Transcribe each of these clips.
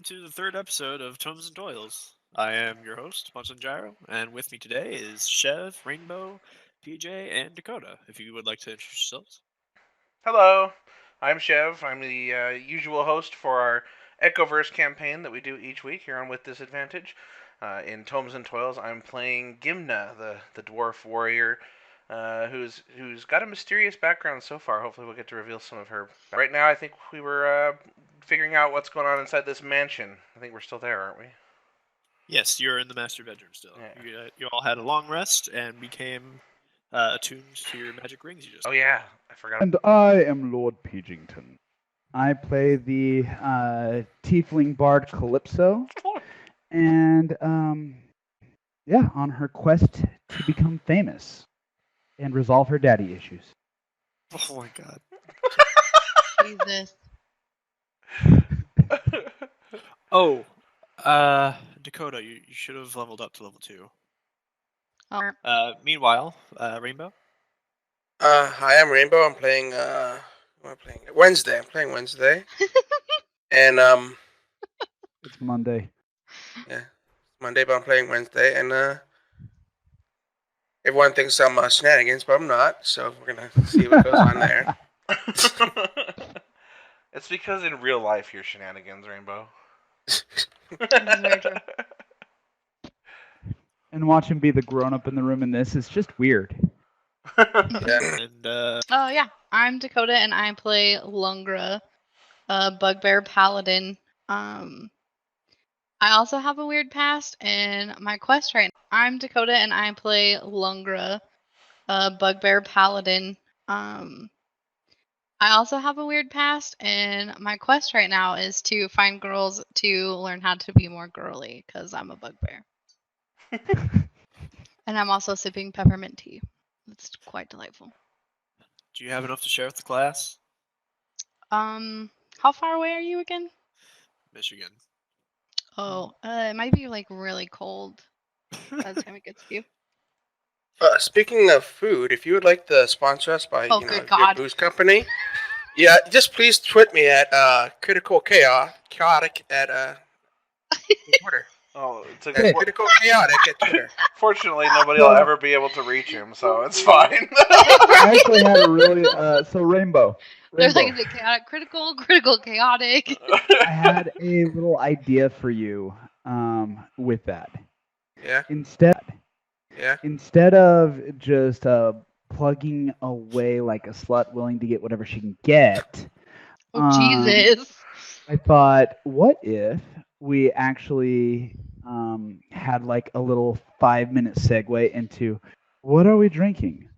to the third episode of Tomes and Toils. I am your host, Bunsen Gyro, and with me today is Chev, Rainbow, PJ, and Dakota. If you would like to introduce yourselves. Hello, I'm Chev. I'm the usual host for our Echoverse campaign that we do each week here on With Disadvantage. In Tomes and Toils, I'm playing Gimna, the dwarf warrior, who's got a mysterious background so far. Hopefully, we'll get to reveal some of her. Right now, I think we were figuring out what's going on inside this mansion. I think we're still there, aren't we? Yes, you're in the master bedroom still. Yeah. You all had a long rest and became attuned to your magic rings you just. Oh yeah, I forgot. And I am Lord Pidgington. I play the tiefling bard Calypso, and on her quest to become famous and resolve her daddy issues. Oh my god. Jesus. Oh, Dakota, you should have leveled up to level 2. Meanwhile, Rainbow. Hi, I'm Rainbow. I'm playing. What am I playing? Wednesday. I'm playing Wednesday. And It's Monday. yeah, Monday, but I'm playing Wednesday. And everyone thinks I'm shenanigans, but I'm not. So we're gonna see what goes on there. It's because in real life you're shenanigans, Rainbow. Very true. And watch him be the grown-up in the room in this is just weird. Yeah. And Oh yeah, I'm Dakota and I play Lungra, bugbear paladin. I also have a weird past and my quest right now. I'm Dakota and I play Lungra, bugbear paladin. I also have a weird past and my quest right now is to find girls to learn how to be more girly because I'm a bugbear. And I'm also sipping peppermint tea. It's quite delightful. do you have enough to share with the class? How far away are you again? Michigan. Oh, it might be like really cold by the time it gets to you. Speaking of food, if you would like to sponsor us by Oh, your good God. booze company, yeah, just please tweet me at critical chaotic at Twitter. Oh, it's That's critical chaotic at Twitter. Fortunately, nobody will ever be able to reach him, so it's fine. I actually had a really so Rainbow. There's like, is it chaotic critical, chaotic? I had a little idea for you with that. Yeah. Instead of just plugging away like a slut willing to get whatever she can get, Oh, Jesus. I thought, what if we actually had like a little 5-minute segue into what are we drinking?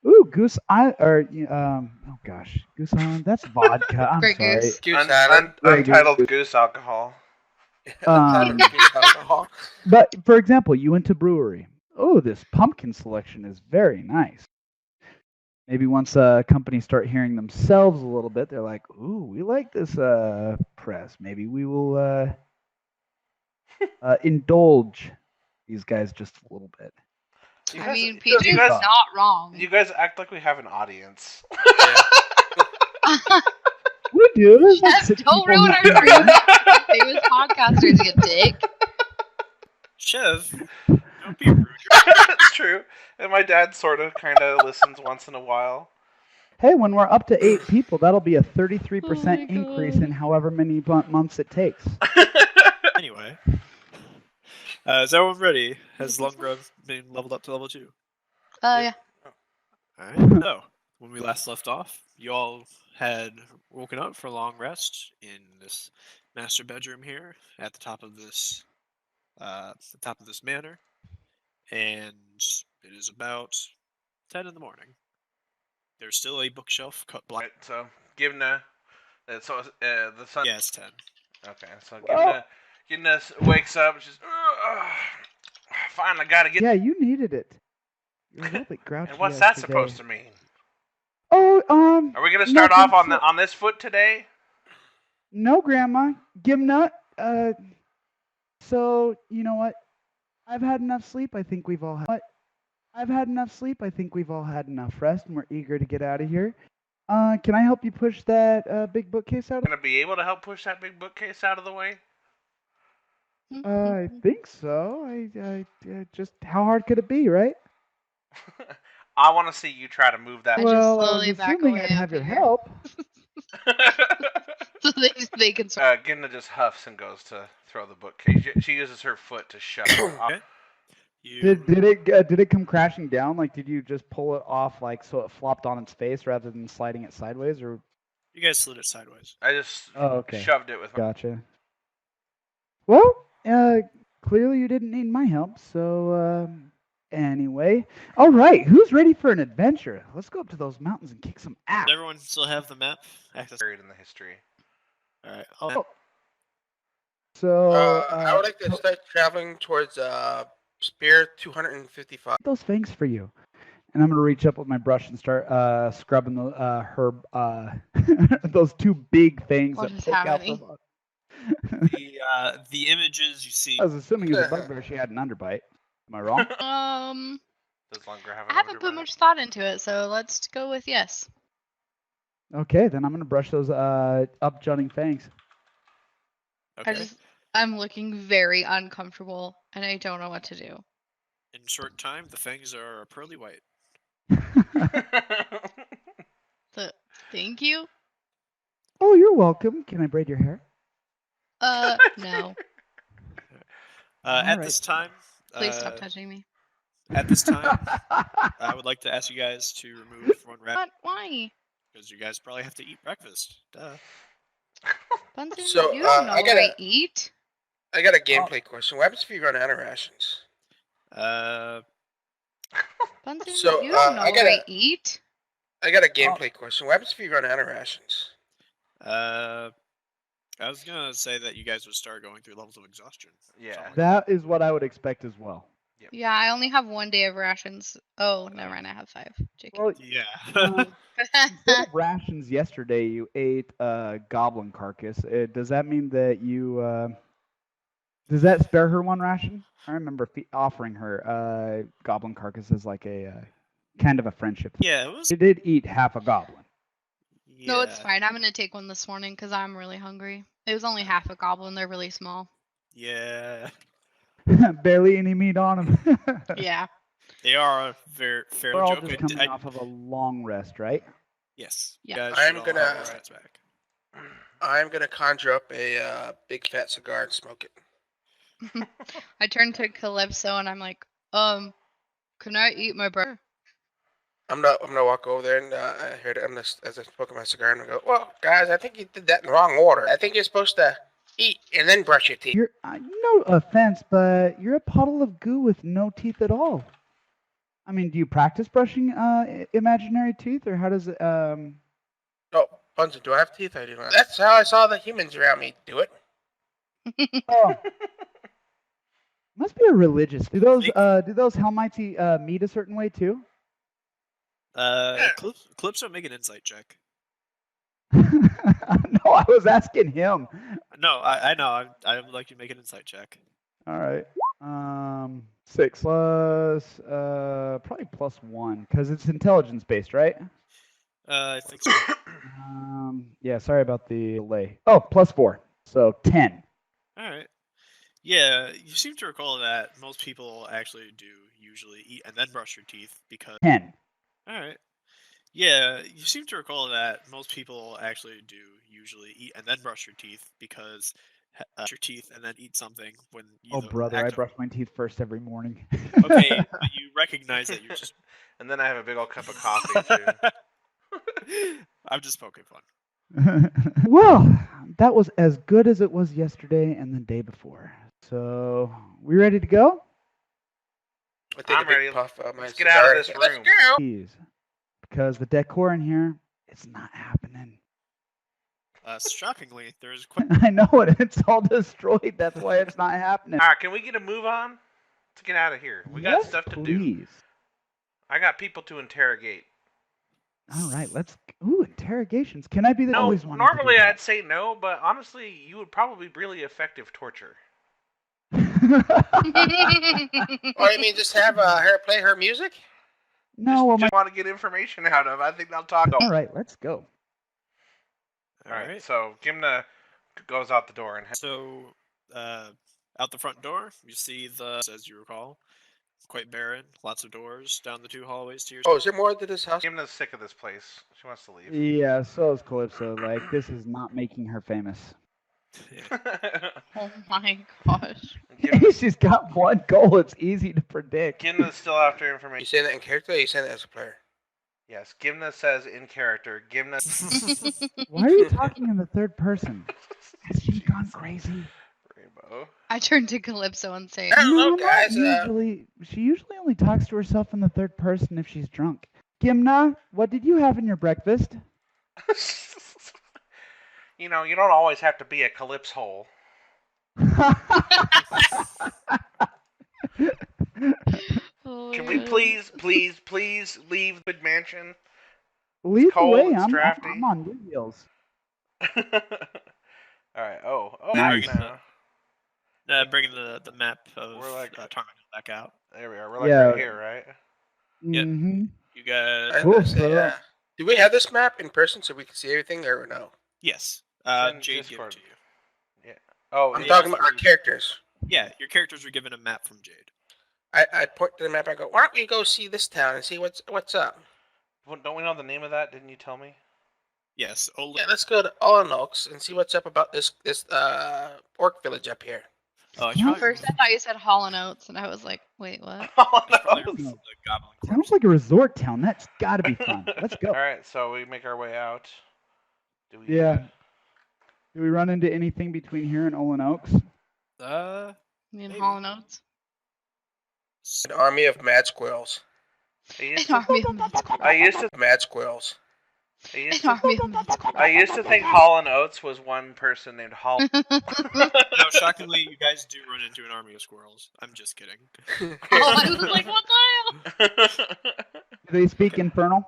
Ooh, Goose Island, or oh gosh, Goose Island. That's vodka. I'm Grey sorry. Goose. Goose Island. Untitled goose alcohol. Untitled goose alcohol. But for example, you went to brewery. Oh, this pumpkin selection is very nice. Maybe once companies start hearing themselves a little bit, they're like, "Ooh, we like this press. Maybe we will indulge these guys just a little bit." I mean, PJ's not wrong. You guys act like we have an audience. We do. There's like Jeff, 6 don't people ruin who- our dreams. Famous podcasters, you dick. Chev, don't be rude. It's true. And my dad sort of kind of listens once in a while. Hey, when we're up to 8 people, that'll be a 33% Oh my increase God. in however many months it takes. Anyway, is everyone ready? Has Lungra been leveled up to level 2? Yeah. Alright, so when we last left off, you all had woken up for a long rest in this master bedroom here at the top of this manor, and it is about 10 in the morning. There's still a bookshelf cut black. Right, so Gimna. The sun. Yeah, it's 10. Okay, so Gimna wakes up and she's. Finally, gotta get. Yeah, you needed it. You're a little bit grouchy. And what's that yesterday. supposed to mean? Oh, Are we gonna start off on this foot today? No, Grandma. Gimna. So you know what? I've had enough sleep. I think we've all had. I've had enough sleep. I think we've all had enough rest, and we're eager to get out of here. Can I help you push that big bookcase out? Gonna be able to help push that big bookcase out of the way? I think so. I just how hard could it be, right? I want to see you try to move that. I just Well, I slowly was back assuming away I'd have your up here. help. So they can. Gimna just huffs and goes to throw the bookcase. She uses her foot to shove it off. Okay. You Did it come crashing down? Like, did you just pull it off like so it flopped on its face rather than sliding it sideways, or? you guys slid it sideways. I just Oh, okay. shoved it with my... Gotcha. Well, clearly you didn't need my help, so anyway. All right, who's ready for an adventure? Let's go up to those mountains and kick some ass. Does everyone still have the map? Access. buried in the history. All right. So I would like to start traveling towards Spear 255. those fangs for you. And I'm gonna reach up with my brush and start scrubbing the herb those two big fangs What that is poke out happening? from. The images you see. I was assuming as a bugbear she had an underbite. Am I wrong? Does Longer have I an haven't put underbite? much thought into it, so let's go with yes. Okay, then I'm gonna brush those up jutting fangs. Okay. I'm looking very uncomfortable, and I don't know what to do. In short time, the fangs are pearly white. Thank you. Oh, you're welcome. Can I braid your hair? No. At right. this time, Please stop touching me. At this time, I would like to ask you guys to remove one rat What? Why? because you guys probably have to eat breakfast. Duh. Bunsen, So, you don't know I what gotta- I eat. I got a gameplay question. What happens if you run out of rations? Bunsen, So, you don't know I what I gotta- eat. I got a gameplay question. What happens if you run out of rations? I was gonna say that you guys would start going through levels of exhaustion. Yeah. Something like That is what I would expect as well. Yeah, I only have 1 day of rations. Oh, never mind, I have 5. JK. Well, Yeah. instead of rations yesterday, you ate a goblin carcass. Does that mean that you? Does that spare her one ration? I remember offering her goblin carcass as like a kind of a friendship. Yeah, it was. She did eat half a goblin. No, it's Yeah. fine. I'm gonna take one this morning because I'm really hungry. It was only half a goblin. They're really small. Yeah. Barely any meat on them. Yeah. They are fairly We're all joke. just coming off of a long rest, right? Yes. Yeah. You guys I'm should all gonna- have your rats back. I'm gonna conjure up a big fat cigar and smoke it. I turned to Calypso and I'm like, can I eat my burger? I'm gonna walk over there and I heard it. As I smoke my cigar, and I go, "Well, guys, I think you did that in the wrong order. I think you're supposed to eat and then brush your teeth." You're no offense, but you're a puddle of goo with no teeth at all. I mean, do you practice brushing imaginary teeth, or how does it? Oh, Bunsen, do I have teeth? I do not. That's how I saw the humans around me do it. Oh, must be a religious. Do those Helmites meet a certain way too? Calypso, make an insight check. No, I was asking him. No, I know. I would like you to make an insight check. All right. 6 plus probably +1 because it's intelligence based, right? I think so. Yeah. Sorry about the delay. Oh, +4, so 10. All right. Yeah, you seem to recall that most people actually do usually eat and then brush your teeth because. 10. All right. Yeah, you seem to recall that most people actually do usually eat and then brush your teeth because brush your teeth and then eat something when you. Oh, brother, I brush my teeth first every morning. Okay, but you recognize that you're just. And then I have a big old cup of coffee too. I'm just poking fun. Well, that was as good as it was yesterday and the day before. So, we ready to go? I take I'm a big ready. puff of my Let's get out of cigar. this Let's room. go. Please. Because the decor in here, it's not happening. Shockingly, there's quite. I know it. It's all destroyed. That's why it's not happening. All right, can we get a move on? Let's get out of here. We got Yes, stuff to do. please. I got people to interrogate. All right, let's. Ooh, interrogations. Can I be the No, always wanted to do normally that? I'd say no, but honestly, you would probably be really effective torture. Or you mean just have her play her music? No, well, just want to get information out of. I think I'll talk. all right, let's go. All right. So Gimna goes out the door and So, out the front door, you see as you recall, quite barren. Lots of doors down the 2 hallways to your. Oh, is there more to this house? Gimna's sick of this place. She wants to leave. Yeah, so is Calypso. Like, this is not making her famous. Yeah. Oh my gosh. She's got one goal. It's easy to predict. Gimna's still after You information. saying that in character, or you saying that as a player? Yes, Gimna says in character. Gimna. Why are you talking in the third person? Has she gone crazy? Rainbow. I turn to Calypso and say, I don't know, not guys. She usually only talks to herself in the third person if she's drunk. Gimna, what did you have in your breakfast? You know, you don't always have to be a calypso hole. oh, Can we please leave the mansion? Lead the cold, way. it's I'm drafty. on new wheels. Alright, oh, Nice. Bringing the map of We're like- Tarnal back out. there we are. We're like Yeah. right here, right? Yep. Mm-hmm. You guys. I was Cool, gonna say, so- do we have this map in person so we can see everything, or no? Yes. Send Jade gave it Discord. to you. Oh, I'm yeah. talking about our characters. Yeah, your characters were given a map from Jade. I point to the map. I go, why don't we go see this town and see what's up? Well, don't we know the name of that? Didn't you tell me? Yes. Yeah, let's go to Olenox and see what's up about this orc village up here. Oh, Yeah. First, I thought you said Hall & Oates, and I was like, wait, what? Oh, It's probably no. from the Goblin Sounds Corpse. like a resort town. That's got to be fun. Let's go. Alright, so we make our way out. Do we? Yeah. Do we run into anything between here and Olin Oaks? Uh, You mean Maybe. Hall & Oates? An army of mad squirrels. I An used to, army of mad squirrels. I used to, Mad squirrels. I used An to, army of mad squirrels. I used to think Hall & Oates was one person named Hall. no, shockingly, you guys do run into an army of squirrels. I'm just kidding. Oh, I was like, what the hell? Do they speak Infernal?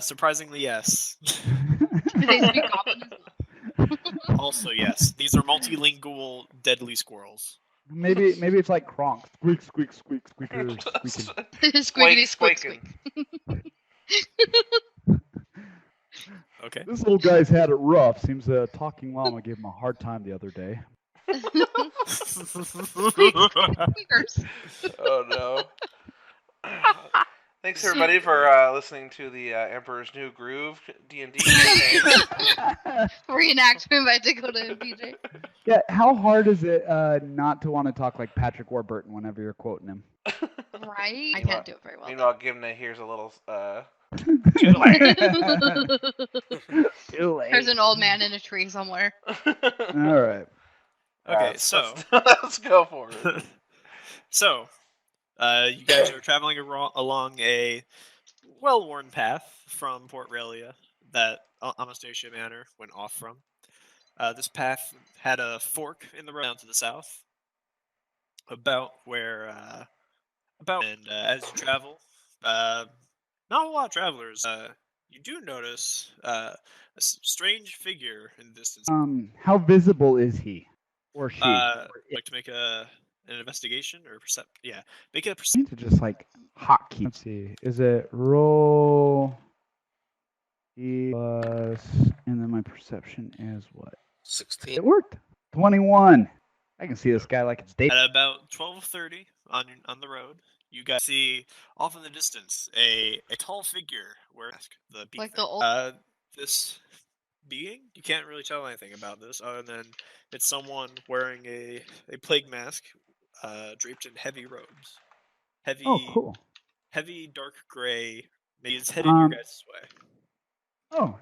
Surprisingly, yes. Do they speak Goblin as well? Also, yes. These are multilingual, deadly squirrels. Maybe it's like Kronk. Squeak, squeak, squeak, squeaker, squeaking. Squeaky squeak squeaking. squeak. Okay. This little guy's had it rough. Seems a talking llama gave him a hard time the other day. Squeakers. Oh no. Thanks everybody for listening to the Emperor's New Groove D&D campaign. Reenactment by Dakota and PJ. Yeah, how hard is it not to want to talk like Patrick Warburton whenever you're quoting him? Right? I can't do it very well. Meanwhile, Gimna here's a little Too late. Too late. There's an old man in a tree somewhere. All right. Okay, so let's go for it. so you guys are traveling along a well-worn path from Port Relia that Anastasia Manor went off from. This path had a fork in the road down to the south, about and as you travel, not a lot of travelers. You do notice a strange figure in the distance. How visible is he or she? Like to make an investigation or make a Need to just like hotkey. Let's see. Is it roll plus, and then my perception is what? 16. It worked. 21. I can see this guy like it's day. At about 12:30 on the road, you guys see off in the distance a tall figure wearing a mask. Like the old. This being, you can't really tell anything about this other than it's someone wearing a plague mask, draped in heavy robes. Heavy, Oh, cool. heavy dark gray. Maybe it's headed your guys' way. Oh,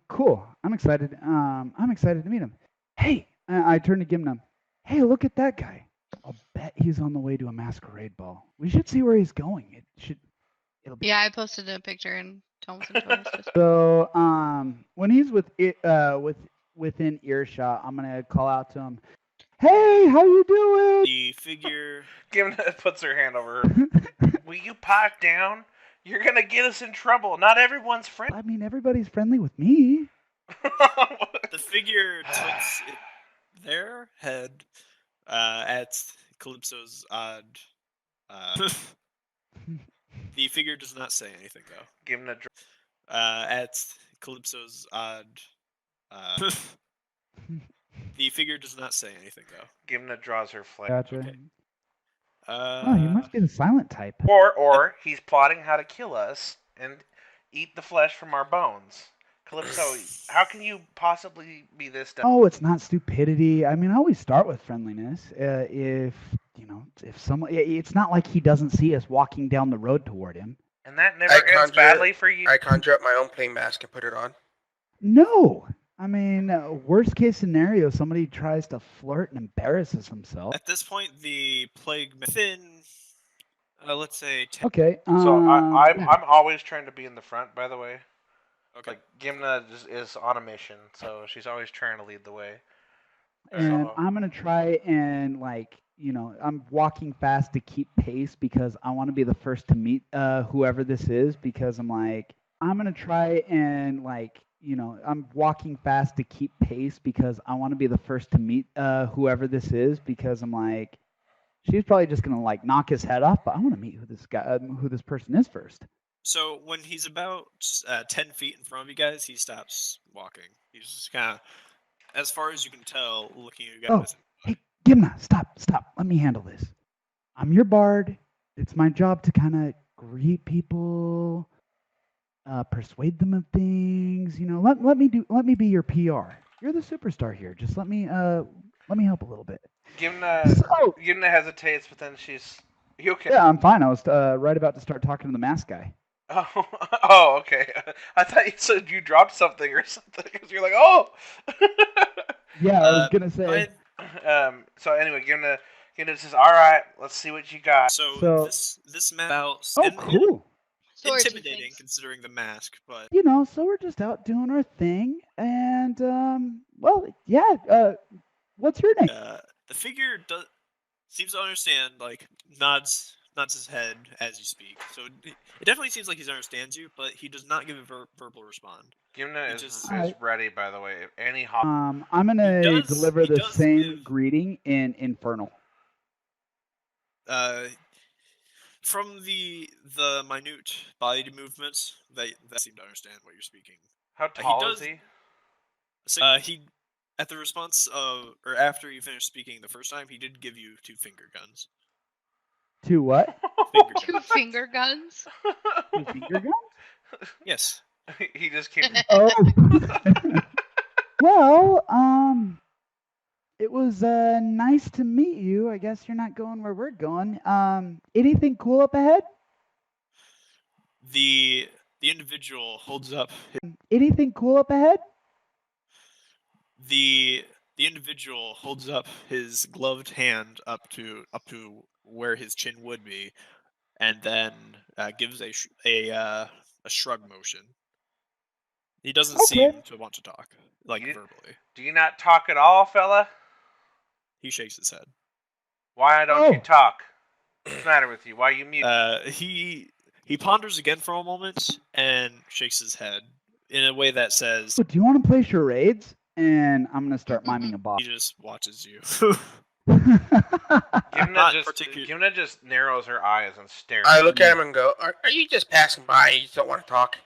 cool. I'm excited. I'm excited to meet him. Hey, I turn to Gimna. Hey, look at that guy. I'll bet he's on the way to a masquerade ball. We should see where he's going. It'll be. Yeah, I posted a picture in Tomes and Toils. So, when he's within earshot, I'm gonna call out to him. Hey, how you doing? The figure. Gimna puts her hand over her. Will you pipe down? You're gonna get us in trouble. Not everyone's friend. I mean, everybody's friendly with me. The figure tilts their head at Calypso's odd. The figure does not say anything though. Gimna. At Calypso's odd. The figure does not say anything though. Gimna draws her flag. Gotcha. Okay. Oh, he must be the silent type. Or he's plotting how to kill us and eat the flesh from our bones. Calypso, how can you possibly be this dumb? Oh, it's not stupidity. I mean, I always start with friendliness. If someone, it's not like he doesn't see us walking down the road toward him. And that never ends badly for you. I conjure up my own plain mask and put it on. No, I mean, worst case scenario, somebody tries to flirt and embarrasses himself. At this point, the plague within, let's say, 10. Okay. So I'm yeah. always trying to be in the front, by the way. Okay. Like Gimna is on a mission, so she's always trying to lead the way. And So- I'm gonna try and I'm walking fast to keep pace because I want to be the first to meet whoever this is because I'm gonna try and I'm walking fast to keep pace because I want to be the first to meet whoever this is because I'm she's probably just gonna knock his head off, but I want to meet who this person is first. So when he's about 10 feet in front of you guys, he stops walking. He's just kind of, as far as you can tell, looking at you guys. Hey, Gimna, stop. Let me handle this. I'm your bard. It's my job to kind of greet people, persuade them of things. Let me be your PR. You're the superstar here. Just let me help a little bit. Gimna hesitates, but then she's... You okay? Yeah, I'm fine. I was right about to start talking to the mask guy. Oh, okay. I thought you said you dropped something or something, because you're like, oh! Yeah, I was going to say... So anyway, Gimna says, all right, let's see what you got. So this map out cool. intimidating considering the mask, but So we're just out doing our thing, and what's your name? the figure seems to understand, nods his head as you speak. So it definitely seems like he understands you, but he does not give a verbal respond. Gimna is ready, by the way. If any I'm gonna deliver the same greeting in Infernal. From the minute body movements, they seem to understand what you're speaking. How tall is he? He, at the response or after you finished speaking the first time, he did give you 2 finger guns. 2 what? Finger Two guns. finger guns? 2 finger guns? Yes. He just came. Oh. Well, it was nice to meet you. I guess you're not going where we're going. Anything cool up ahead? The individual holds up. Anything cool up ahead? The individual holds up his gloved hand up to where his chin would be, and then gives a shrug motion. He doesn't seem to want to talk, verbally. Do you not talk at all, fella? He shakes his head. Why don't you talk? What's the matter with you? Why are you mute? He ponders again for a moment and shakes his head in a way that says, Do you want to play charades? And I'm gonna start miming a boss. He just watches you. Gimna just narrows her eyes and stares. I look at him and go, are you just passing by and you just don't want to talk?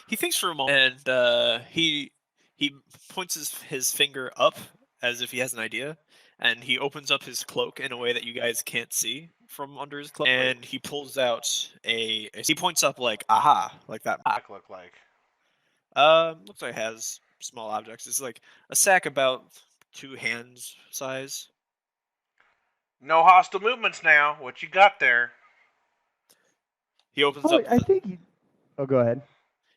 He thinks for a moment, and he points his finger up as if he has an idea, and he opens up his cloak in a way that you guys can't see from under his cloak, and he pulls out he points up aha, like that. What look like? Looks like it has small objects. It's like a sack about 2 hands size. No hostile movements now. What you got there? He opens up. Oh, go ahead.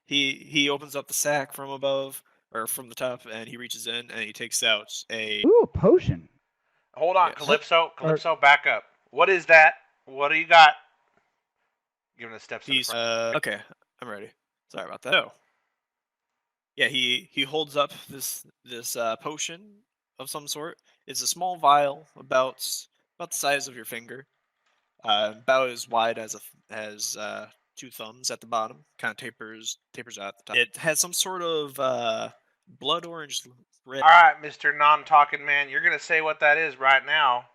He opens up the sack from above or from the top, and he reaches in and he takes out a potion. Hold on, Calypso, back up. What is that? What do you got? Giving the steps. Okay, I'm ready. Sorry about that. Oh. Yeah, he holds up this potion of some sort. It's a small vial about the size of your finger, about as wide as 2 thumbs at the bottom. Kind of tapers out at the top. It has some sort of blood orange red. All right, Mr. Non-talking man, you're gonna say what that is right now.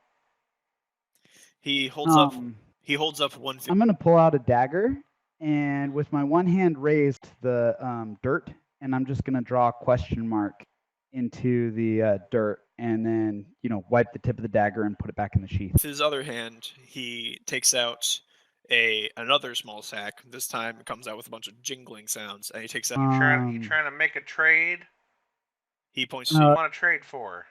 He holds up. He holds up 1 finger. I'm gonna pull out a dagger, and with my one hand raised the dirt, and I'm just gonna draw a question mark into the dirt, and then wipe the tip of the dagger and put it back in the sheath. With his other hand, he takes out another small sack. This time, it comes out with a bunch of jingling sounds, and he takes out. You trying to make a trade? He points What do to. you want to trade for?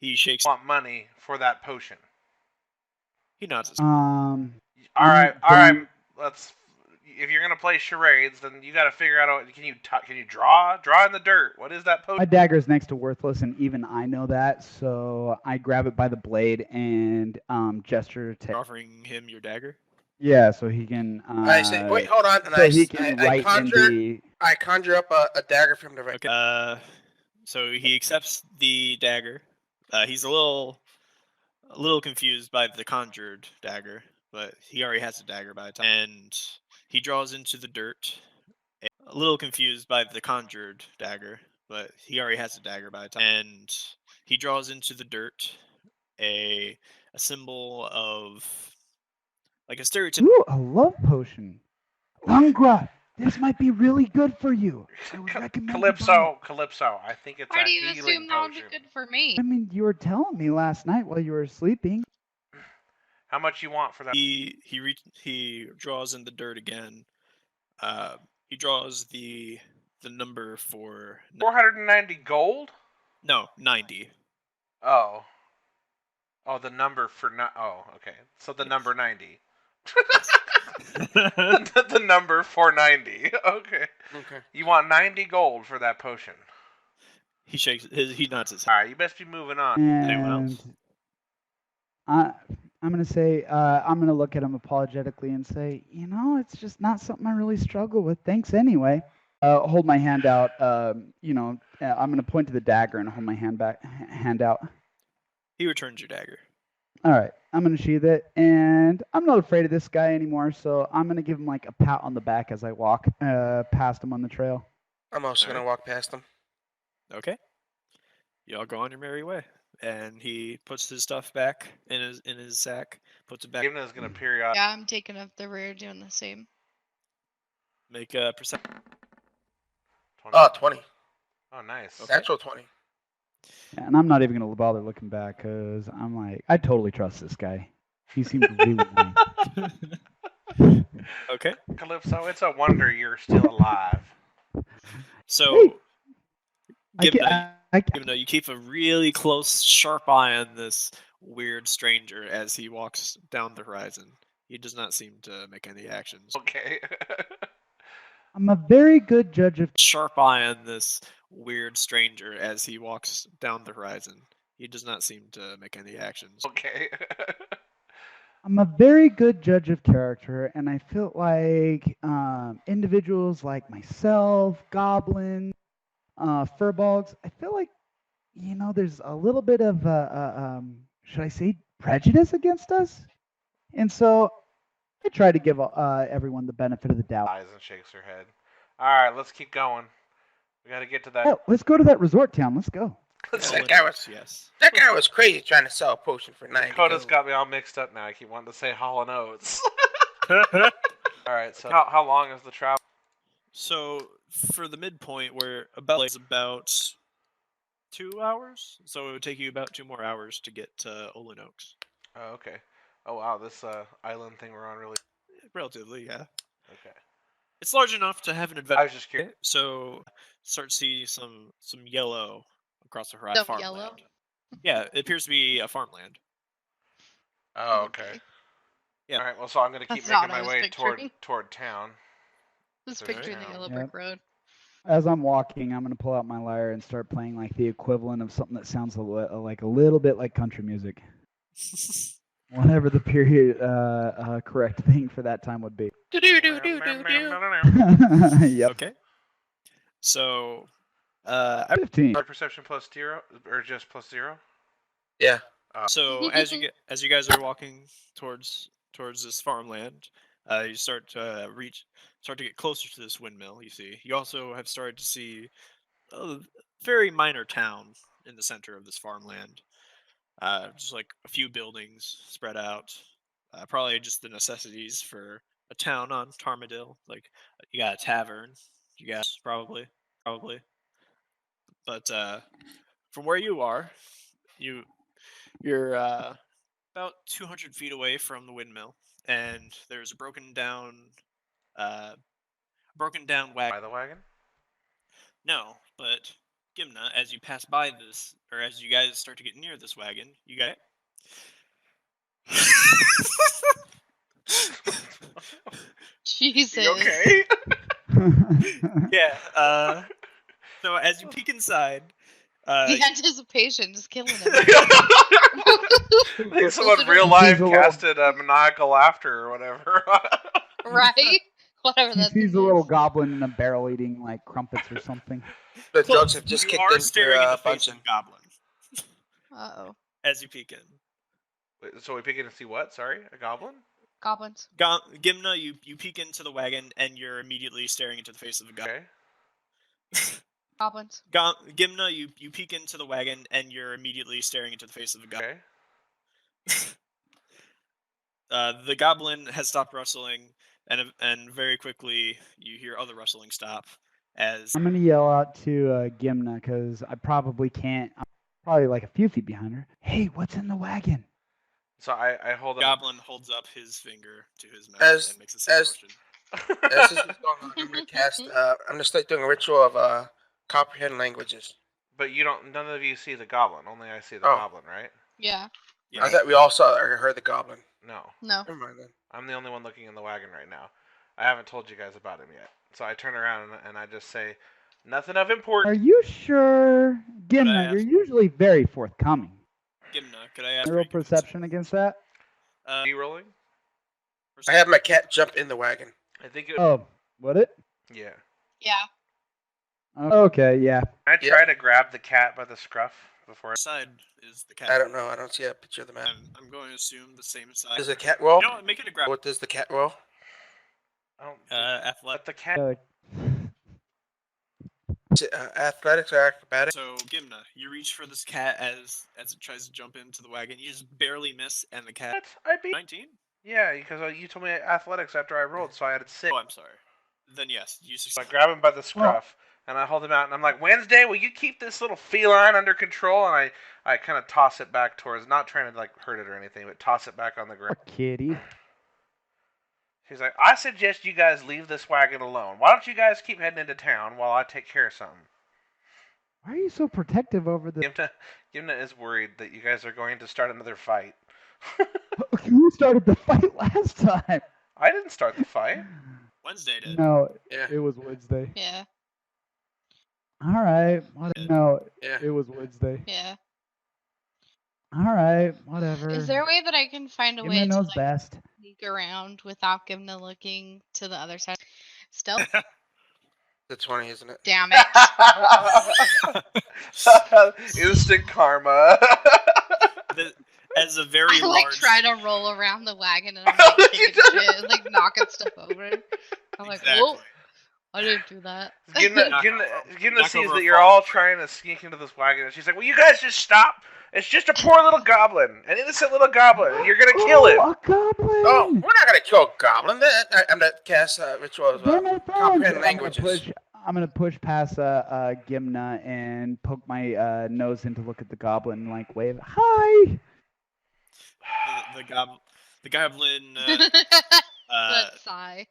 He shakes. Want money for that potion? He nods his. All right. Let's. If you're gonna play charades, then you got to figure out. Can you draw in the dirt? What is that potion? My dagger is next to worthless, and even I know that. So I grab it by the blade and gesture to Offering him your dagger. Yeah, so he can. I say, wait, hold on. And so he can write in I conjure up a dagger from the right. Okay. So he accepts the dagger. He's a little confused by the conjured dagger, but he already has a dagger by the time. And he draws into the dirt. A little confused by the conjured dagger, but he already has a dagger by the time. And he draws into the dirt a symbol of like a stereotypical. Ooh, a love potion. Langra, this might be really good for you. I would recommend Calypso. I think it's Why a do you healing assume that would be potion. good for me? I mean, you were telling me last night while you were sleeping. How much you want for that? He draws in the dirt again. He draws the number for 490 gold. No, 90. Oh, the number for okay. So the number 90. The number 490. Okay. You want 90 gold for that potion. He nods his head. All right, you best be moving on. Anyone else? I'm going to say, I'm going to look at him apologetically and say, it's just not something I really struggle with. Thanks anyway. Hold my hand out. I'm going to point to the dagger and hold my hand out. He returns your dagger. All right, I'm going to sheath it, and I'm not afraid of this guy anymore, so I'm going to give him like a pat on the back as I walk past him on the trail. I'm also going to walk past him. Okay. Y'all go on your merry way. And he puts his stuff back in his sack, puts it back. Gimna's going to period. Yeah, I'm taking up the rear doing the same. Make a perception. 20. Oh, nice. Okay. Natural 20. Yeah, and I'm not even going to bother looking back because I'm like, I totally trust this guy. He seems really nice. Okay. Calypso, it's a wonder you're still alive. So, Hey, Gimna, you keep a really close, sharp eye on this weird stranger as he walks down the horizon. He does not seem to make any actions. Okay. I'm a very good judge of. Sharp eye on this weird stranger as he walks down the horizon. He does not seem to make any actions. Okay. I'm a very good judge of character, and I feel like individuals like myself, goblins, furbolgs, I feel like, there's a little bit of, should I say, prejudice against us? And so I try to give everyone the benefit of the doubt. Eyes and shakes her head. All right, let's keep going. We got to get to that. Oh, let's go to that resort town. Let's go. That guy was crazy trying to sell a potion for 90 Dakota's gold. got me all mixed up now. I keep wanting to say Hall and Oates. All right, so how long is the travel? So for the midpoint, we're about 2 hours. So it would take you about 2 more hours to get to Olin Oaks. Oh, okay. Oh wow, this island thing we're on really. Relatively, yeah. Okay. It's large enough to have an adventure. I was just curious. So start to see some yellow across the horizon. Some yellow? Yeah, it appears to be a farmland. Oh, okay. Yeah. All right. Well, so I'm gonna keep That's not making what my I was way picturing. toward town. Just There's picturing the town. yellow Yep. brick road. As I'm walking, I'm going to pull out my lyre and start playing like the equivalent of something that sounds like a little bit like country music. Whatever the period correct thing for that time would be. Yep. Okay. So, 15. Perception plus 0 or just plus 0? Yeah. So as you guys are walking towards this farmland, you start to get closer to this windmill. You also have started to see a very minor town in the center of this farmland. Just like a few buildings spread out. Probably just the necessities for a town on Tarmadil. Like you got a tavern. You got probably but from where you are, you're about 200 feet away from the windmill, and there's a broken down wagon. By the wagon? No, but Gimna, as you pass by this, or as you guys start to get near this wagon, you got it. Jesus. You okay? Yeah. So as you peek inside, The anticipation is killing him. Like someone real life casted maniacal laughter or whatever. Right? Whatever He that sees thing a little is. goblin in a barrel eating like crumpets or something. The close. drugs have just You kicked are in for staring in the face bunching. of Goblin Uh-oh. as you peek in. Wait, so we peek in to see what? Sorry? A goblin? Goblins. Gimna, you peek into the wagon and you're immediately staring into the face of a goblin. Okay. Goblins. Gimna, you peek into the wagon and you're immediately staring into the face of a goblin. Okay. The goblin has stopped rustling, and very quickly you hear other rustling stop. As I'm gonna yell out to Gimna because I probably can't. I'm probably like a few feet behind her. Hey, what's in the wagon? So I hold the up. goblin holds up his finger to his mouth As- and makes a same as- motion. As this is going on, I'm gonna cast. I'm gonna start doing a ritual of comprehend languages. But you don't. None of you see the goblin. Only I see the Oh. goblin, right? Yeah. Yeah. I thought we all saw or heard the goblin. No. No. Never mind then. I'm the only one looking in the wagon right now. I haven't told you guys about him yet. So I turn around and I just say, nothing of Are importance. you sure, Gimna? ask- You're usually very forthcoming. Gimna, could I ask? Roll for your perception against that. Are you rolling? I have my cat jump in the wagon. I think it. Oh, would it? Yeah. Yeah. Okay, yeah. I try to grab the cat by the scruff before. side is the cat. I don't know. I don't see a picture of the map. I'm going to assume the same side. Does the cat roll? You know what? Make it a grab. What does the cat roll? I don't. Athletic. But the cat. Is it, athletics or acrobatics? So Gimna, you reach for this cat as it tries to jump into the wagon. You just barely miss, and the cat. What? I beat. 19. Yeah, because you told me athletics after I rolled, so I added 6. Oh, I'm sorry. Then yes, you So I succeed. grab him by the scruff and I hold him out and I'm like, Wednesday, will you keep this little feline under control? And I kind of toss it back towards, not trying to like hurt it or anything, but toss it back on the ground. Kitty. He's like, I suggest you guys leave this wagon alone. Why don't you guys keep heading into town while I take care of something? Why are you so protective over the? Gimna is worried that you guys are going to start another fight. You started the fight last time. I didn't start the fight. Wednesday did. No, Yeah. it was Wednesday. Yeah. All right. No, Yeah. it was Wednesday. Yeah. All right. Whatever. Is there a way that I can find a way Gimna to knows like best. sneak around without Gimna looking to the other side? Stealth. The 20, isn't it? Damn it. Instant karma. As a very I like large. try to roll around the wagon and I'm like kicking shit, like knocking stuff over. I'm like, Exactly. whoa, I didn't do that. Gimna Knock sees over that a you're fall. all trying to sneak into this wagon, and she's like, "Will you guys just stop? It's just a poor little goblin, an innocent little goblin, and you're gonna kill him." A goblin. Oh, we're not gonna kill a goblin. I'm gonna cast ritual of They're my friends. comprehend languages. I'm gonna push past Gimna and poke my nose in to look at the goblin and like wave. Hi. The goblin That sigh.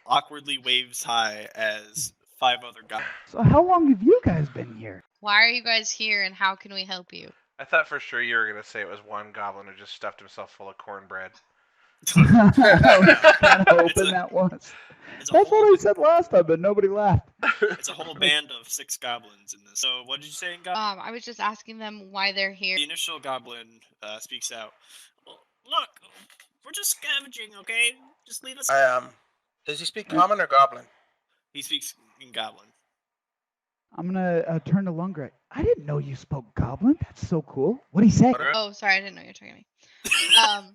awkwardly waves hi as 5 other goblins. So how long have you guys been here? Why are you guys here and how can we help you? I thought for sure you were gonna say it was one goblin who just stuffed himself full of cornbread. I was kind of It's hoping a- that was. It's a That's whole, what I said last time, but nobody laughed. it's a whole band of 6 goblins in this. So what did you say in goblin? I was just asking them why they're here. The initial goblin speaks out. Well, look, we're just scavenging, okay? Just leave us. Does he speak common or goblin? He speaks in goblin. I'm gonna turn to Lungra. I didn't know you spoke goblin. That's so cool. What'd he say? Oh, sorry, I didn't know you were talking to me.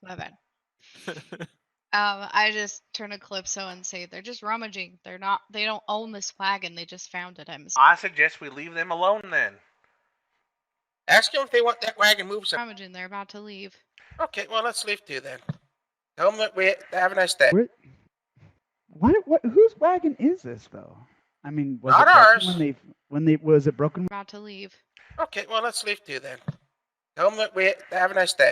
My bad. I just turn to Calypso and say they're just rummaging. They don't own this wagon. They just found it. I suggest we leave them alone then. Ask them if they want that wagon moved. Rummaging. They're about to leave. Okay, well, let's leave too then. Tell them that we have a nice day. What? Whose wagon is this though? I mean, was Not it broken ours. Was it broken? About to leave. Okay, well, let's leave too then. Tell them that we have a nice day.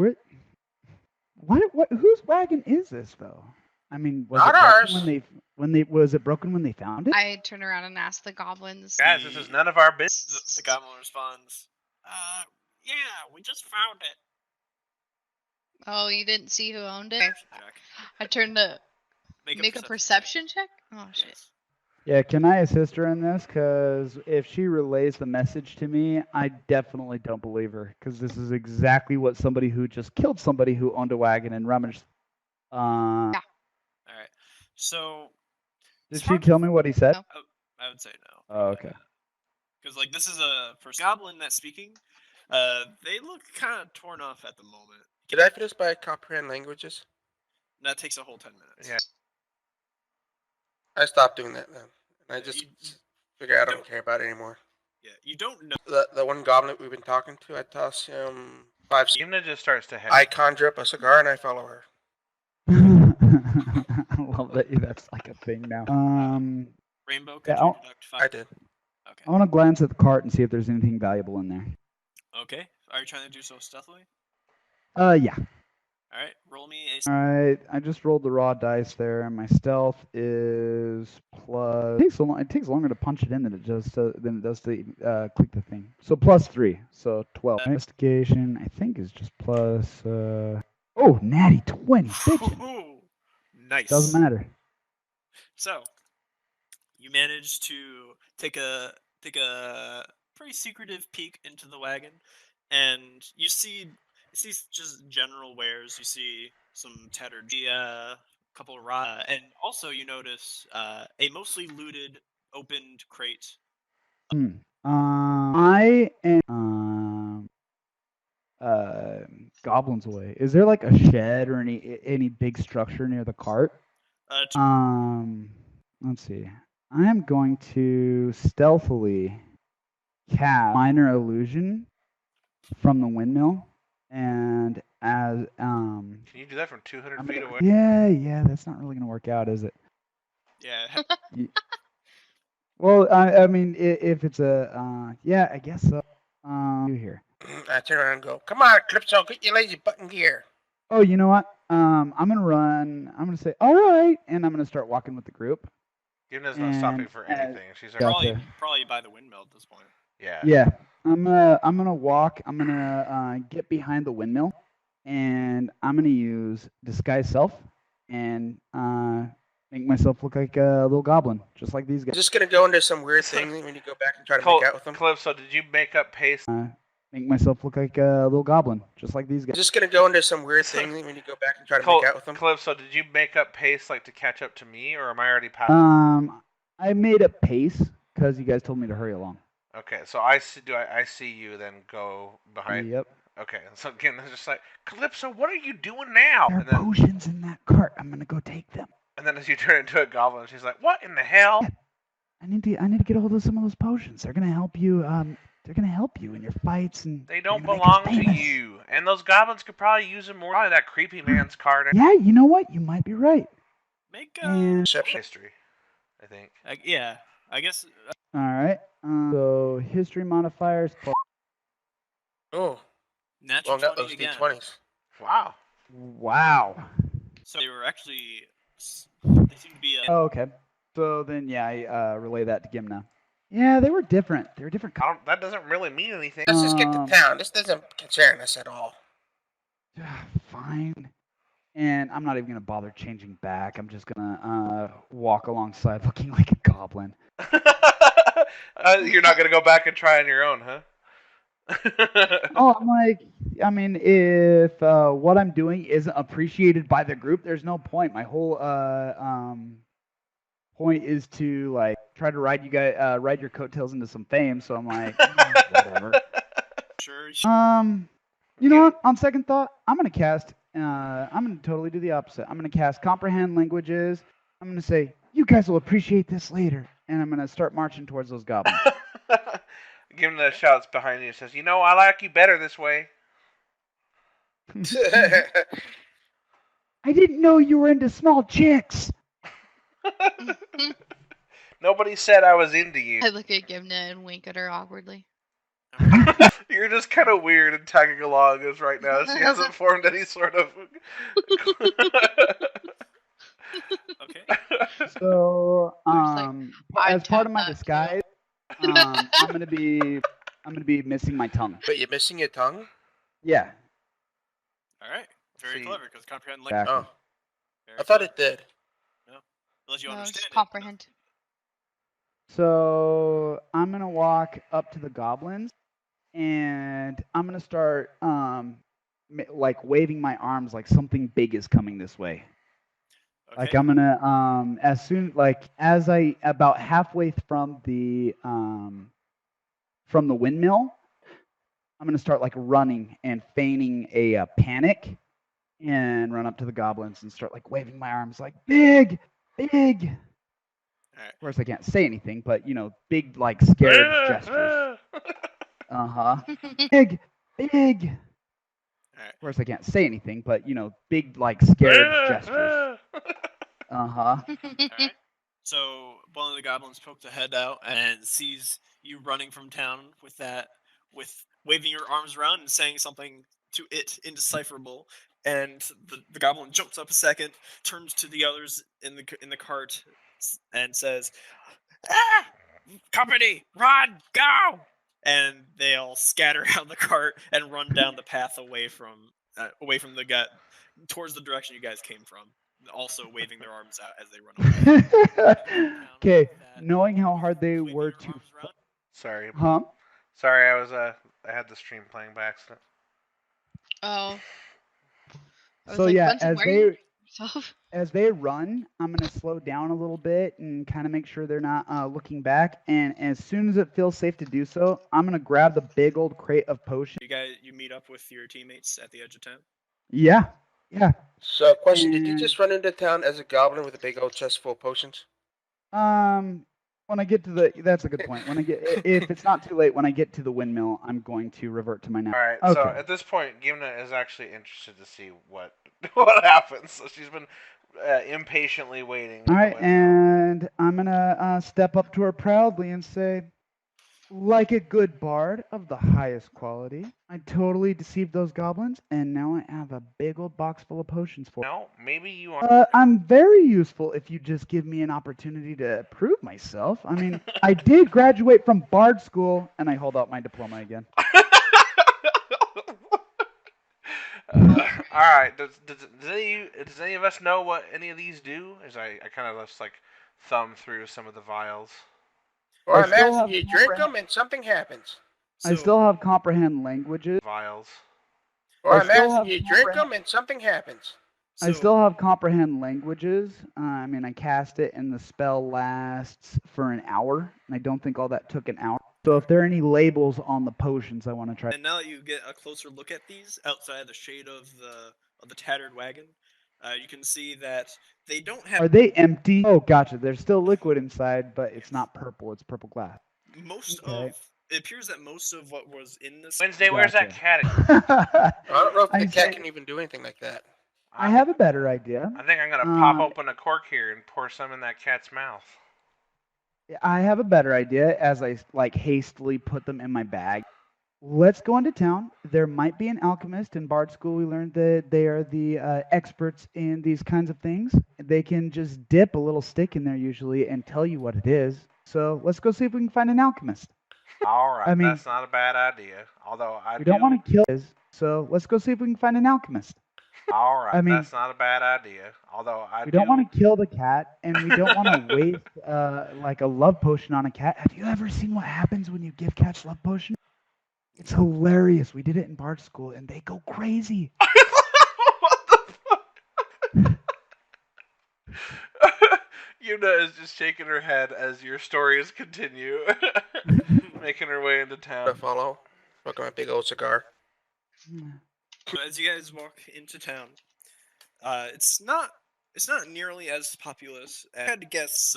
What? Whose wagon is this though? I mean, was Not it broken ours. was it broken when they found it? I turn around and ask the goblins. Guys, this is none of our business. The goblin responds, yeah, we just found it. Oh, you didn't see who owned it? Perception check. I turn to make a perception check? Oh, shit. Yes. Yeah, can I assist her in this? Because if she relays the message to me, I definitely don't believe her. Because this is exactly what somebody who just killed somebody who owned a wagon and rummaged. Yeah. All right. So. Did she tell me what he said? No. I would say no. Oh, okay. Because like this is a first goblin that's speaking. They look kind of torn off at the moment. Could I fit us by comprehend languages? That takes a whole 10 minutes. Yeah. I stopped doing that then. And I Yeah, just you figured I don't don't- care about it anymore. Yeah, you don't know. The one goblin we've been talking to, I toss him 5 seconds. Gimna just starts to head. I conjure up a cigar and I follow her. I love that that's like a thing now. Rainbow, could Yeah, you I'll- deduct I 5? did. Okay. I want to glance at the cart and see if there's anything valuable in there. Okay. Are you trying to do so stealthily? Yeah. All right. Roll me a. All right. I just rolled the raw dice there, and my stealth is plus. It takes longer to punch it in than it does to click the thing. So +3, so 12. Investigation, I think, is just plus. Oh, natty 20, bitchin'. Ooh, nice. Doesn't matter. So, you manage to take a pretty secretive peek into the wagon, and you see just general wares. You see some tattered, a couple of and also you notice a mostly looted, opened crate. I am Goblin's Way. Is there like a shed or any big structure near the cart? Let's see. I am going to stealthily cast minor illusion from the windmill, and as Can you do that from 200 I'm feet gonna- away? yeah, that's not really gonna work out, is it? Yeah. Well, I mean, if it's a yeah, I guess so. You here? I turn around and go, come on, Calypso, get your lazy button gear. Oh, you know what? I'm gonna run. I'm gonna say, all right, and I'm gonna start walking with the group. Gimna's not stopping And, for anything. She's Gotcha. already, Probably by the windmill at this point. yeah. Yeah, I'm gonna walk. I'm gonna get behind the windmill, and I'm gonna use disguise self and make myself look like a little goblin, just like these I'm guys. just going to go into some weird thing when you go back and try to make out with them. Calypso, did you make up pace? Make myself look like a little goblin, just like these I'm guys. just going to go into some weird thing when you go back and try to make out with them. Calypso, did you make up pace like to catch up to me, or am I already past? I made a pace because you guys told me to hurry along. Okay, so I see you then go behind. Yep. Okay, so again, it's just like, Calypso, what are you doing now? There are And then, potions in that cart. I'm gonna go take them. and then as you turn into a goblin, she's like, what in the hell? Yeah. I need to get a hold of some of those potions. They're gonna help you. They're gonna help you in your fights, and They don't they're gonna make us belong to famous. you. And those goblins could probably use them more. Probably that creepy man's card. Yeah, you know what? You might be right. Make And Perception. History, I think. yeah, I guess. all right. So history modifiers. Oh, Natural well, got 20 those again. D20s. Wow. Wow. So they were actually. They seem to be. Oh, okay. So then, yeah, I relay that to Gimna. Yeah, they were different. They were different. That doesn't really mean anything. Let's just get to town. This doesn't concern us at all. Fine. And I'm not even gonna bother changing back. I'm just gonna walk alongside, looking like a goblin. You're not gonna go back and try on your own, huh? Oh, I'm like, I mean, if what I'm doing isn't appreciated by the group, there's no point. My whole point is to like try to ride your coattails into some fame. So I'm like, whatever. Sure. You know what? On second thought, I'm gonna cast. I'm gonna totally do the opposite. I'm gonna cast comprehend languages. I'm gonna say, you guys will appreciate this later, and I'm gonna start marching towards those goblins. Give him the shouts behind you and says, you know, I like you better this way. I didn't know you were into small chicks. Nobody said I was into you. I look at Gimna and wink at her awkwardly. You're just kind of weird and tagging along as right now. She hasn't formed any sort of. Okay. So, I'd as part tap of my that, too. disguise, I'm gonna be missing my tongue. But you're missing your tongue? Yeah. All right. Very See- clever, because comprehend Exactly. Oh, Very I thought clever. it did. Unless you No, understand just it. comprehend. So I'm gonna walk up to the goblins, and I'm gonna start like waving my arms like something big is coming this way. Okay. Like I'm gonna as I about halfway from the windmill, I'm gonna start like running and feigning a panic, and run up to the goblins and start like waving my arms like big. All right. Of course, I can't say anything, but big like scared gestures. Big. All right. Of course, I can't say anything, but big like scared gestures. All right. So one of the goblins pokes a head out and sees you running from town with waving your arms around and saying something to it indecipherable. And the goblin jumps up a second, turns to the others in the cart, and says, "Ah, company, run, go!" And they all scatter out of the cart and run down the path away from the gut towards the direction you guys came from. Also waving their arms out as they run away. Okay, knowing how hard they Waving were your to. arms around. Sorry. Huh? Sorry, I had the stream playing by accident. Oh. I was So like, yeah, Bunsen, where are you yourself? as they run, I'm gonna slow down a little bit and kind of make sure they're not looking back. And as soon as it feels safe to do so, I'm gonna grab the big old crate of potions. You meet up with your teammates at the edge of town. Yeah. So, question, did you And- just run into town as a goblin with a big old chest full of potions? When I get to that's a good point. If it's not too late, when I get to the windmill, I'm going to revert to my All now. right. Okay. So at this point, Gimna is actually interested to see what happens. So she's been impatiently waiting. All right, and I'm gonna step up to her proudly and say, like a good bard of the highest quality, I totally deceived those goblins, and now I have a big old box full of potions for you. No, maybe you are. I'm very useful if you just give me an opportunity to prove myself. I mean, I did graduate from bard school, and I hold out my diploma again. All right. Does any of us know what any of these do? As I kind of just like thumb through some of the vials. Or I I'm still have asking you drink comprehend- them and something happens. I still have comprehend languages. Vials. Or I I'm still asking have you drink comprehend- them and something happens. I still have comprehend languages. I mean, I cast it, and the spell lasts for an hour, and I don't think all that took an hour. So if there are any labels on the potions, I want to try. And now that you get a closer look at these outside the shade of the tattered wagon, you can see that they don't have Are they empty? Oh, gotcha. There's still liquid inside, but it's not purple. It's purple glass. It appears that most of what was in this. Wednesday, where's that cat? I don't know if the I'm cat saying- can even do anything like that. I have a better idea. I think I'm gonna pop open a cork here and pour some in that cat's mouth. I have a better idea as I like hastily put them in my bag. Let's go into town. There might be an alchemist in Bard School. We learned that they are the experts in these kinds of things. They can just dip a little stick in there usually and tell you what it is. So let's go see if we can find an alchemist. All right, I mean- that's not a bad idea. Although We don't want to kill his, so let's go see if we can find an alchemist. All right, I mean- that's not a bad idea. Although We don't want to kill the cat, and we don't want to waste like a love potion on a cat. Have you ever seen what happens when you give cats love potion? It's hilarious. We did it in Bard School, and they go crazy. What the fuck? Yuna is just shaking her head as your stories continue, making her way into I town. follow. Smoking my big old cigar. So as you guys walk into town, it's not nearly as populous. I had to guess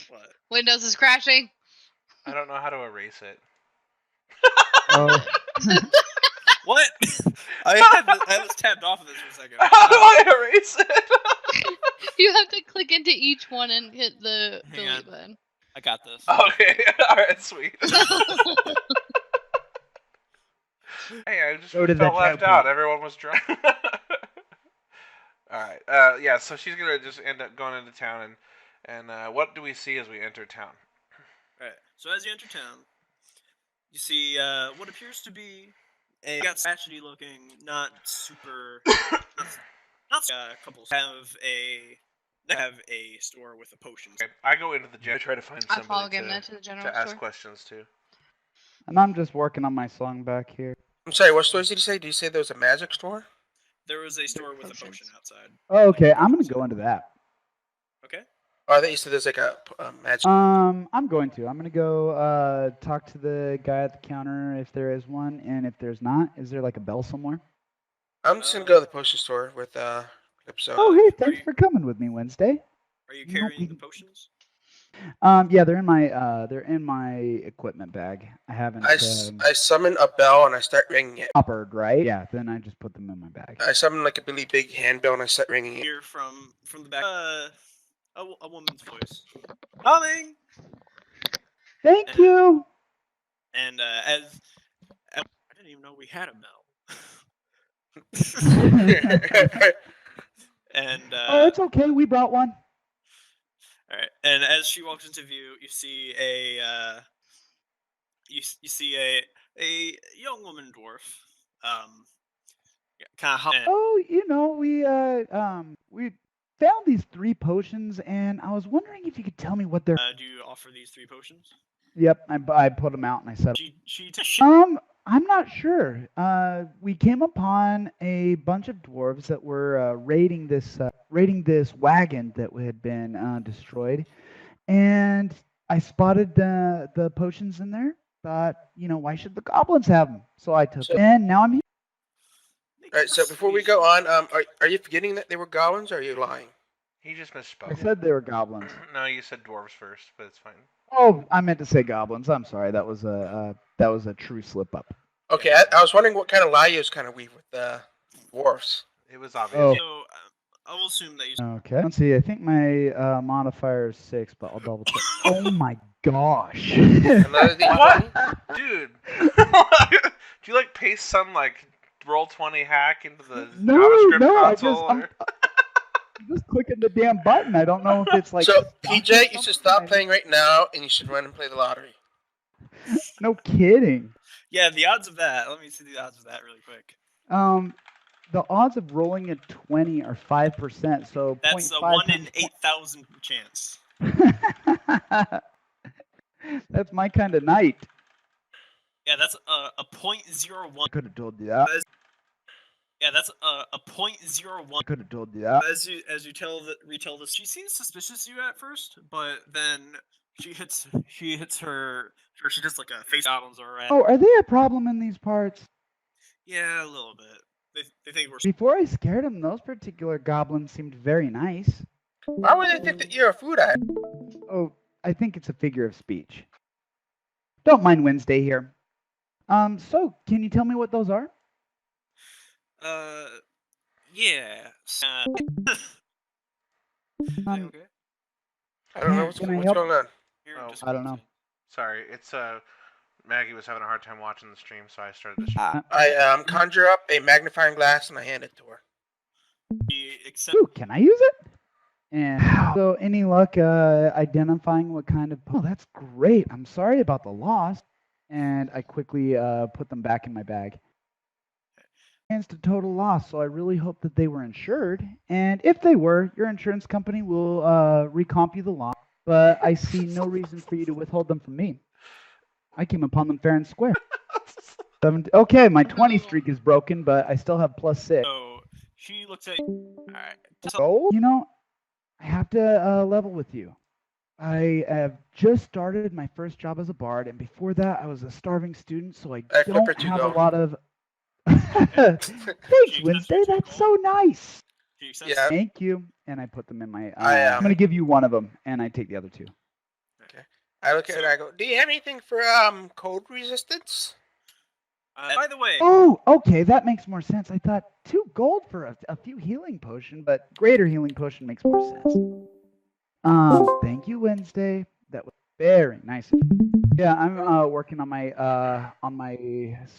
what? Windows is crashing. I don't know how to erase it. Oh. What? I was tapped off of this for a second. How do I erase it? You have to click into each one and hit the Hang delete on. button. I got this. Okay, alright, sweet. Hey, I just Go to felt the left checkpoint. out. Everyone was drunk. Alright, yeah, so she's gonna just end up going into town, and what do we see as we enter town? Alright, so as you enter town, you see what appears to be a scratchy looking, not super, not a couple have a store with a potions. Okay, I go into the gym. I try to find I follow somebody Gimna to the general to ask store. questions to. And I'm just working on my song back here. I'm sorry, what stores did you say? Did you say there was a magic store? There was a store with a Potions. potion outside. Oh, okay, Like a I'm gonna potion go into that. Okay. Oh, I thought you said there's like a magic. I'm gonna go talk to the guy at the counter if there is one, and if there's not, is there like a bell somewhere? I'm just gonna go to the potion store with Calypso. Oh, hey, are thanks you- for coming with me Wednesday. Are you You know, carrying the we- potions? Yeah, they're in my equipment bag. I haven't I summon a bell and I start ringing it. coppered, right? Yeah, then I just put them in my bag. I summon like a really big handbell and I start ringing it. Hear from the back. A woman's voice. Coming. Thank you. And as I didn't even know we had a bell. And Oh, it's okay. We brought one. all right. And as she walks into view, you see you see a young woman dwarf. Kind of. Oh, we found these 3 potions, and I was wondering if you could tell me what they're. Do you offer these 3 potions? Yep, I put them out and I said. She I'm not sure. We came upon a bunch of dwarves that were raiding this wagon that had been destroyed, and I spotted the potions in there. Thought, why should the goblins have them? So I took them, and now I'm here. Alright, so before we go on, are you forgetting that they were goblins or are you lying? He just I misspoke. said they were goblins. No, you said dwarves first, but it's fine. Oh, I meant to say goblins. I'm sorry. That was a true slip up. Okay, I was wondering what kind of lie you was kind of weave with dwarfs. It was obvious. Oh. So I will assume that you. Okay. Let's see. I think my modifier is 6, but I'll double check. Oh my gosh. Another thing What? funny? Dude, do you like paste some like Roll20 hack into the JavaScript console? I'm just clicking the damn button. I don't know if it's like. So PJ, you should stop playing right now and you should run and play the lottery. No kidding. Yeah, the odds of that. Let me see the odds of that really quick. The odds of rolling a 20 are 5%. So That's a 0.5 1 in times 8,000 chance. That's my kind of night. Yeah, that's a 0.01. Could have told you that. Yeah, that's a 0.01. Could have told you that. As you retell this, she seems suspicious of you at first, but then she hits her, or she does like a face goblins or right. Oh, are they a problem in these parts? Yeah, a little bit. They think we're. Before I scared them, those particular goblins seemed very nice. Why would they think that you're a food addict? Oh, I think it's a figure of speech. Don't mind Wednesday here. So can you tell me what those are? Yeah. Um, Okay. I don't know what's Can I going help? on. Here, Oh, just I don't know. Sorry, it's Maggie was having a hard time watching the stream, so I started the stream. I conjure up a magnifying glass and I hand it to her. Ooh, can I use it? And so, any luck identifying what kind of? Oh, that's great. I'm sorry about the loss. And I quickly put them back in my bag. It's a total loss, so I really hope that they were insured. And if they were, your insurance company will recomp you the loss. But I see no reason for you to withhold them from me. I came upon them fair and square. Okay, my 20 streak is broken, but I still have +6. So she looks at you. All right. So, I have to level with you. I have just started my first job as a bard, and before that, I was a starving student, so I Flipper, don't you have go. a lot of. Thanks, Wednesday. That's so nice. She accepts. Yeah. Thank you. And I put them in my. I'm I'm going to give you one of them, and I take the other 2. I look at her and I go, do you have anything for cold resistance? By the way, Oh, okay, that makes more sense. I thought 2 gold for a few healing potion, but greater healing potion makes more sense. Thank you, Wednesday. That was very nice of you. Yeah, I'm working on my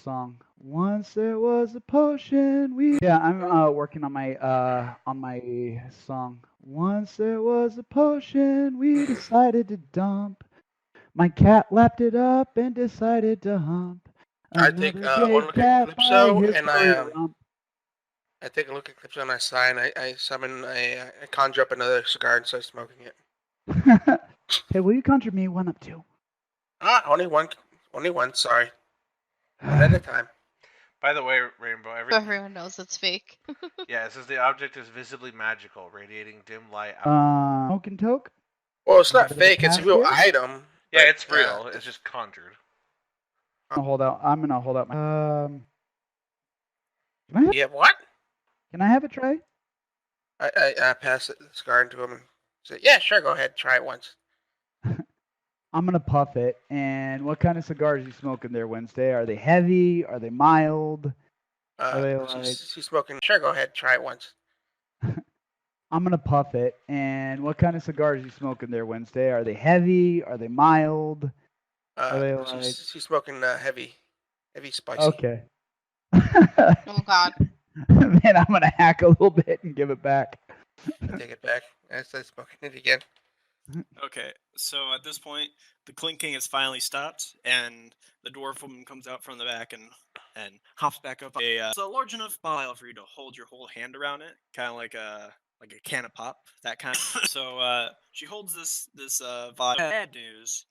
song. Once there was a potion we. Yeah, I'm working on my song. Once there was a potion we decided to dump. My cat lapped it up and decided to hump. I take Another one big look at cat by Calypso, his and furry rump. I take a look at Calypso, and I sigh, and I summon I conjure up another cigar and start smoking it. Hey, will you conjure me one up too? Only one. Sorry, one at a time. By the way, Rainbow, So everyone knows it's fake. yeah, it says the object is visibly magical, radiating dim light out. Smoking toke? Well, it's not Bit of a fake. It's a pass real here? item. Yeah, but, it's real. It's just conjured. I'm gonna hold out my. Yeah, what? Can I have a tray? I pass the cigar into him and say, "Yeah, sure, go ahead, try it once." I'm gonna puff it. And what kind of cigars are you smoking there, Wednesday? Are they heavy? Are they mild? Are they like... She's smoking. Sure, go ahead, try it once. I'm gonna puff it. And what kind of cigars are you smoking there, Wednesday? Are they heavy? Are they mild? Are they like... She's smoking heavy spicy. Okay. Oh God. Then I'm gonna hack a little bit and give it back. I take it back. I start smoking it again. okay, so at this point, the clinking has finally stopped, and the dwarf woman comes out from the back and hops back up. It's a large enough vial for you to hold your whole hand around it, kind of like a can of pop, that kind of. So she holds this vial. Bad news.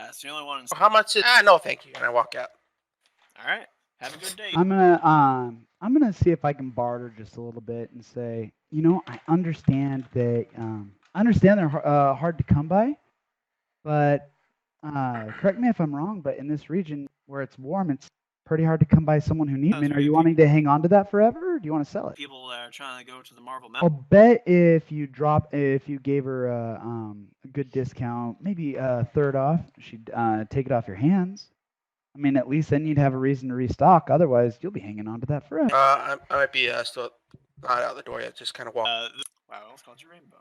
It's the only one. How much is? No, thank you. And I walk out. All right. Have a good day. I'm gonna see if I can barter just a little bit and say, I understand that they're hard to come by, but correct me if I'm wrong, but in this region where it's warm, it's pretty hard to come by someone who needs me. Are you wanting to hang on to that forever, or do you want to sell it? People that are trying to go to the Marble I'll Mountain. bet if you gave her a good discount, maybe a third off, she'd take it off your hands. I mean, at least then you'd have a reason to restock. Otherwise, you'll be hanging on to that forever. I might be still not out the door yet. Just kind of walk. Wow, I almost called you Rainbow.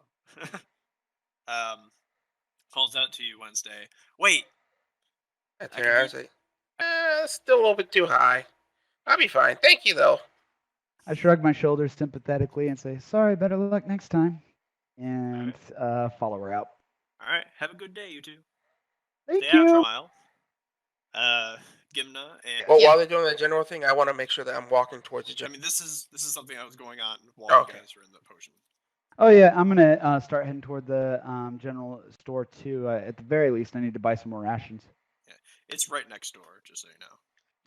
Calls out to you Wednesday. Wait. I turn around and say, still a little bit too high. I'll be fine. Thank you, though. I shrug my shoulders sympathetically and say, "Sorry, better luck next time," and follow her out. All right. Have a good day, you two. Thank Stay out for a you. while. Gimna and Well, while they're doing the general thing, I want to make sure that I'm walking towards the I gym. mean, this is something that was going on while Okay. you guys were in the potion. Oh yeah, I'm gonna start heading toward the general store too. At the very least, I need to buy some more rations. Yeah, it's right next door, just so you know.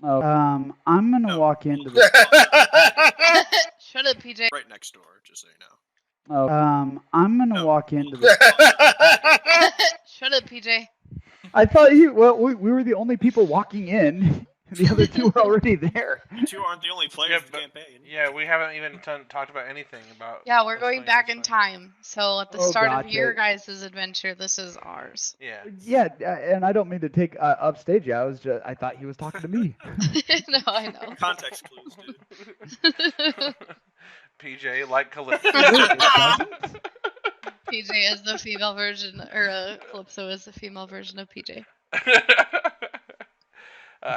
Oh, I'm gonna No. walk into the. Shut up, PJ. Right next door, just so you know. Oh, I'm gonna No. walk into the. Shut up, PJ. I thought we were the only people walking in. The other two were already there. You two aren't the only players Yeah, in the but- campaign. Yeah, we haven't even talked about anything about. Yeah, we're what's going back in on. time. So at the Oh, start of gotcha. your guys' adventure, this is ours. Yeah. Yeah, and I don't mean to take upstage you. I thought he was talking to me. No, I know. Context clues, dude. PJ, like Calypso. PJ is the female version, or Calypso is the female version of PJ.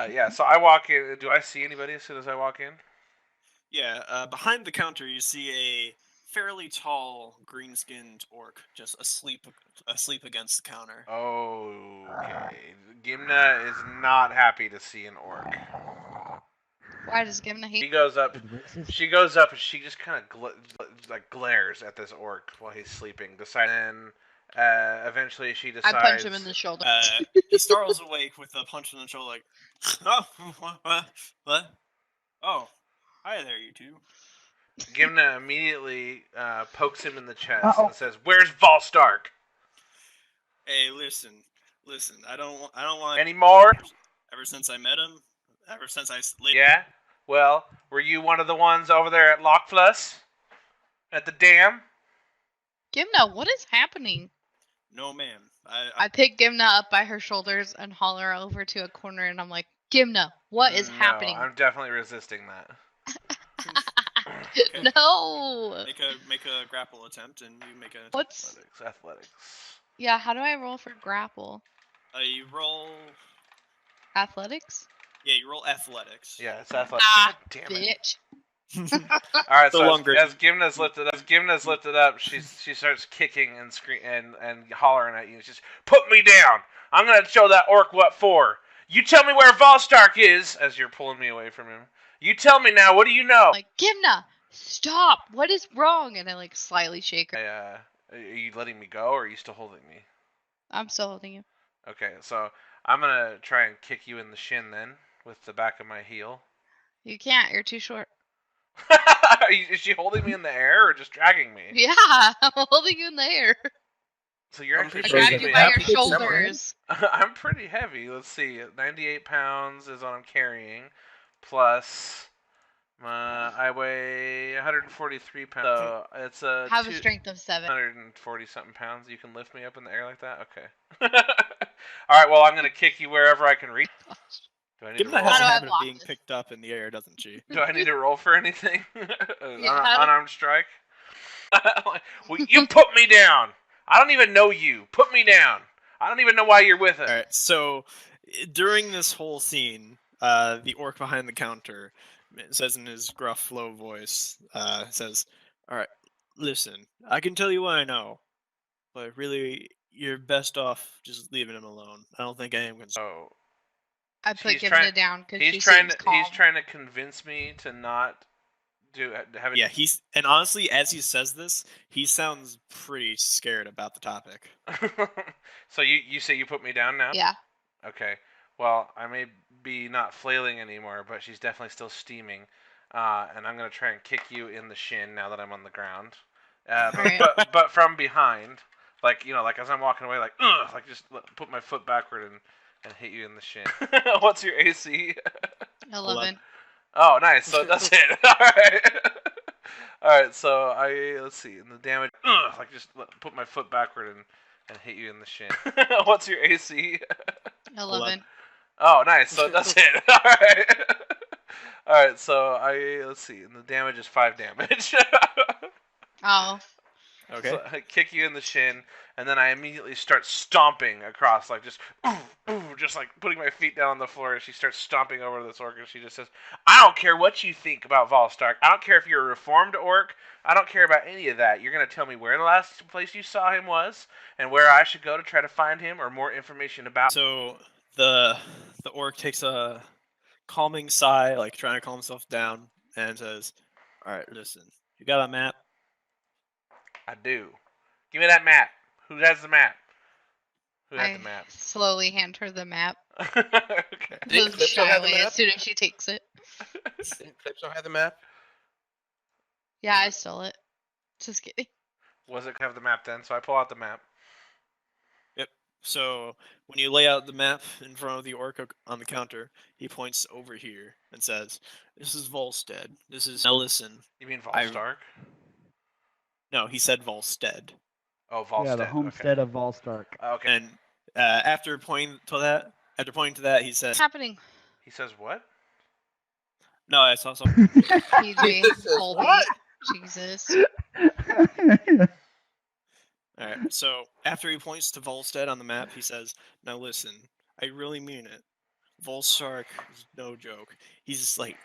Yeah, so I walk in. Do I see anybody as soon as I walk in? Yeah, behind the counter, you see a fairly tall, green-skinned orc just asleep against the counter. Okay. Gimna is not happy to see an orc. Why does Gimna She hate? goes up. She goes up and she just kind of glares at this orc while he's sleeping. Deciding, eventually she I decides. punch him in the shoulder. He startles awake with a punch in the shoulder, like, "Oh, what? Oh, hi there, you two." Gimna immediately pokes him in the chest Uh-oh. and says, "Where's Volstark? Hey, listen. I don't want Any more?" Ever since I met him, ever since I Yeah. Well, were you one of the ones over there at Lockfluss? At the dam? Gimna, what is happening? No, ma'am. I pick Gimna up by her shoulders and haul her over to a corner, and I'm like, Gimna, what is happening? I'm definitely resisting that. Okay. No. Make a grapple attempt, and you make a. What's? Athletics. Yeah, how do I roll for grapple? You roll. Athletics? Yeah, you roll athletics. Yeah, it's athletics. Ah, God damn it. bitch. All right, So so longer. as Gimna's lifted up, she starts kicking and and hollering at you. She's put me down. I'm gonna show that orc what for. You tell me where Volstark is. As you're pulling me away from him. You tell me now. What do you know? Like, Gimna, stop! What is wrong? And I like slightly shake her. Are you letting me go, or are you still holding me? I'm still holding you. Okay, so I'm gonna try and kick you in the shin then with the back of my heel. You can't. You're too short. Is she holding me in the air or just dragging me? Yeah, I'm holding you in the air. So you're I'm actually I pretty grabbed sure you they by have your to get somewhere. shoulders. I'm pretty heavy. Let's see. 98 pounds is what I'm carrying. Plus, I weigh 143 pounds. So it's a Have a strength of 7. 140 something pounds. You can lift me up in the air like that? Okay. Alright, well, I'm going to kick you wherever I can reach. Do I need to Gimna roll? has How a do I habit of block being this? picked up in the air, doesn't she? Do I need to roll for anything? Yeah, Unarmed strike? Well, you put me down. I don't even know you. Put me down. I don't even know why you're with us. All right. So during this whole scene, the orc behind the counter says in his gruff, low voice, says, "All right, listen. I can tell you what I know, but really, you're best off just leaving him alone. I don't think anyone can." Oh, I put He's Gimna trying- down because she he's trying seems to calm. he's trying to convince me to not have it. Yeah, and honestly, as he says this, he sounds pretty scared about the topic. So you say you put me down now? Yeah. Okay. Well, I may be not flailing anymore, but she's definitely still steaming. And I'm gonna try and kick you in the shin now that I'm on the ground. Alright. But from behind, like like as I'm walking away, like ugh, like just put my foot backward and hit you in the shin. What's your AC? 11. Oh, nice. So that's it. All right. All right. So let's see. And the damage, like just put my foot backward and hit you in the shin. What's your AC? 11. Oh, nice. So that's it. All right. All right. So let's see. And the damage is 5 damage. Oh. Okay. So I kick you in the shin, and then I immediately start stomping across, like just like putting my feet down on the floor. She starts stomping over this orc, and she just says, "I don't care what you think about Volstark. I don't care if you're a reformed orc. I don't care about any of that. You're gonna tell me where the last place you saw him was, and where I should go to try to find him, or more information about." So the orc takes a calming sigh, like trying to calm himself down, and says, "All right, listen. You got a map?" I do. Give me that map. Who has the map? Who has I the map? slowly hand her the map. Okay. Didn't Just Calypso have the shyly map? as soon as she takes it. Didn't Calypso have the map? Yeah, I stole it. Just kidding. Was it have the map then? So I pull out the map. So when you lay out the map in front of the orc on the counter, he points over here and says, "This is Volstead. This is now listen." You mean I- Volstark? No, he said Volstead. Oh, Volstead. Yeah, the homestead of Volstark. Okay. And after pointing to that, he says, What's happening? He says what? "No, I saw something." PG. This is Colby. what? Jesus. All right. So after he points to Volstead on the map, he says, "Now listen, I really mean it. Volstark is no joke. He's like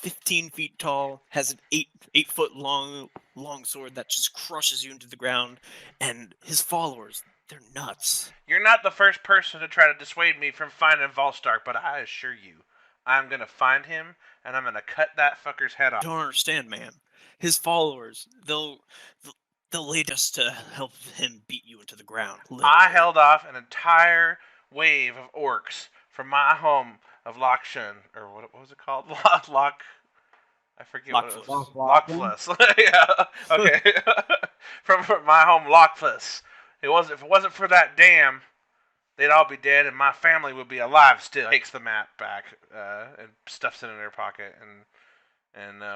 15 feet tall, has an 8 foot long sword that just crushes you into the ground, and his followers, they're nuts." You're not the first person to try to dissuade me from finding Volstark, but I assure you, I'm gonna find him, and I'm gonna cut that fucker's head off. Don't understand, man. His followers, they'll lay just to help him beat you into the ground. I literally. held off an entire wave of orcs from my home of Lockshun, or what was it called? Lock. I forget what it was. Lockfluss. Lockfluss. Yeah. Okay. from my home Lockfluss. If it wasn't for that dam, they'd all be dead, and my family would be alive still. Takes the map back and stuffs it in her pocket and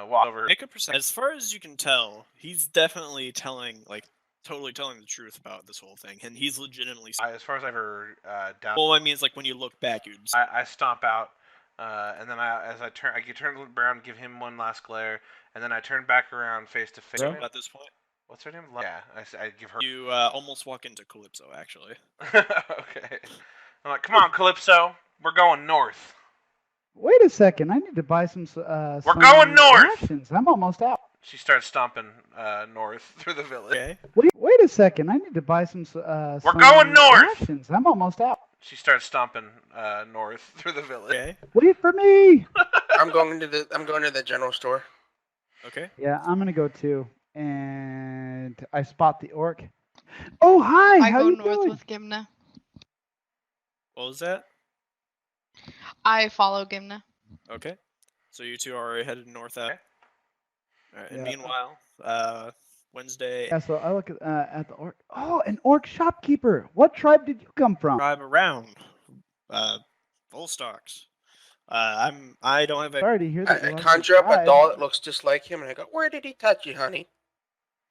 walks over. Make a perception. As far as you can tell, he's definitely telling like totally telling the truth about this whole thing, and he's legitimately. As far as I've ever down. Well, I mean, it's like when you look back, you'd. I stomp out, and then as I turn around, give him one last glare, and then I turn back around face to face. At this point, what's her name? Yeah, I give her. You almost walk into Calypso, actually. Okay. I'm like, come on, Calypso, we're going north. Wait a second, I need to buy some. We're going north! Rations. I'm almost out. She starts stomping north through the village. Okay. Wait a second, I need to buy some. We're going north! Rations. I'm almost out. She starts stomping north through the village. Okay. Wait for me. I'm going to the general store. Okay. Yeah, I'm gonna go too, and I spot the orc. Oh hi, I how go you north doing? with Gimna. What was that? I follow Gimna. Okay. So you two are headed north out. Okay. All right. And Yeah. meanwhile, Wednesday. Yeah, so I look at the orc. Oh, an orc shopkeeper. What tribe did you come from? Drive around. Volstocks. I don't have a. Sorry to hear that. I you lost conjure your up a tribe. doll that looks just like him, and I go, "Where did he touch you, honey?"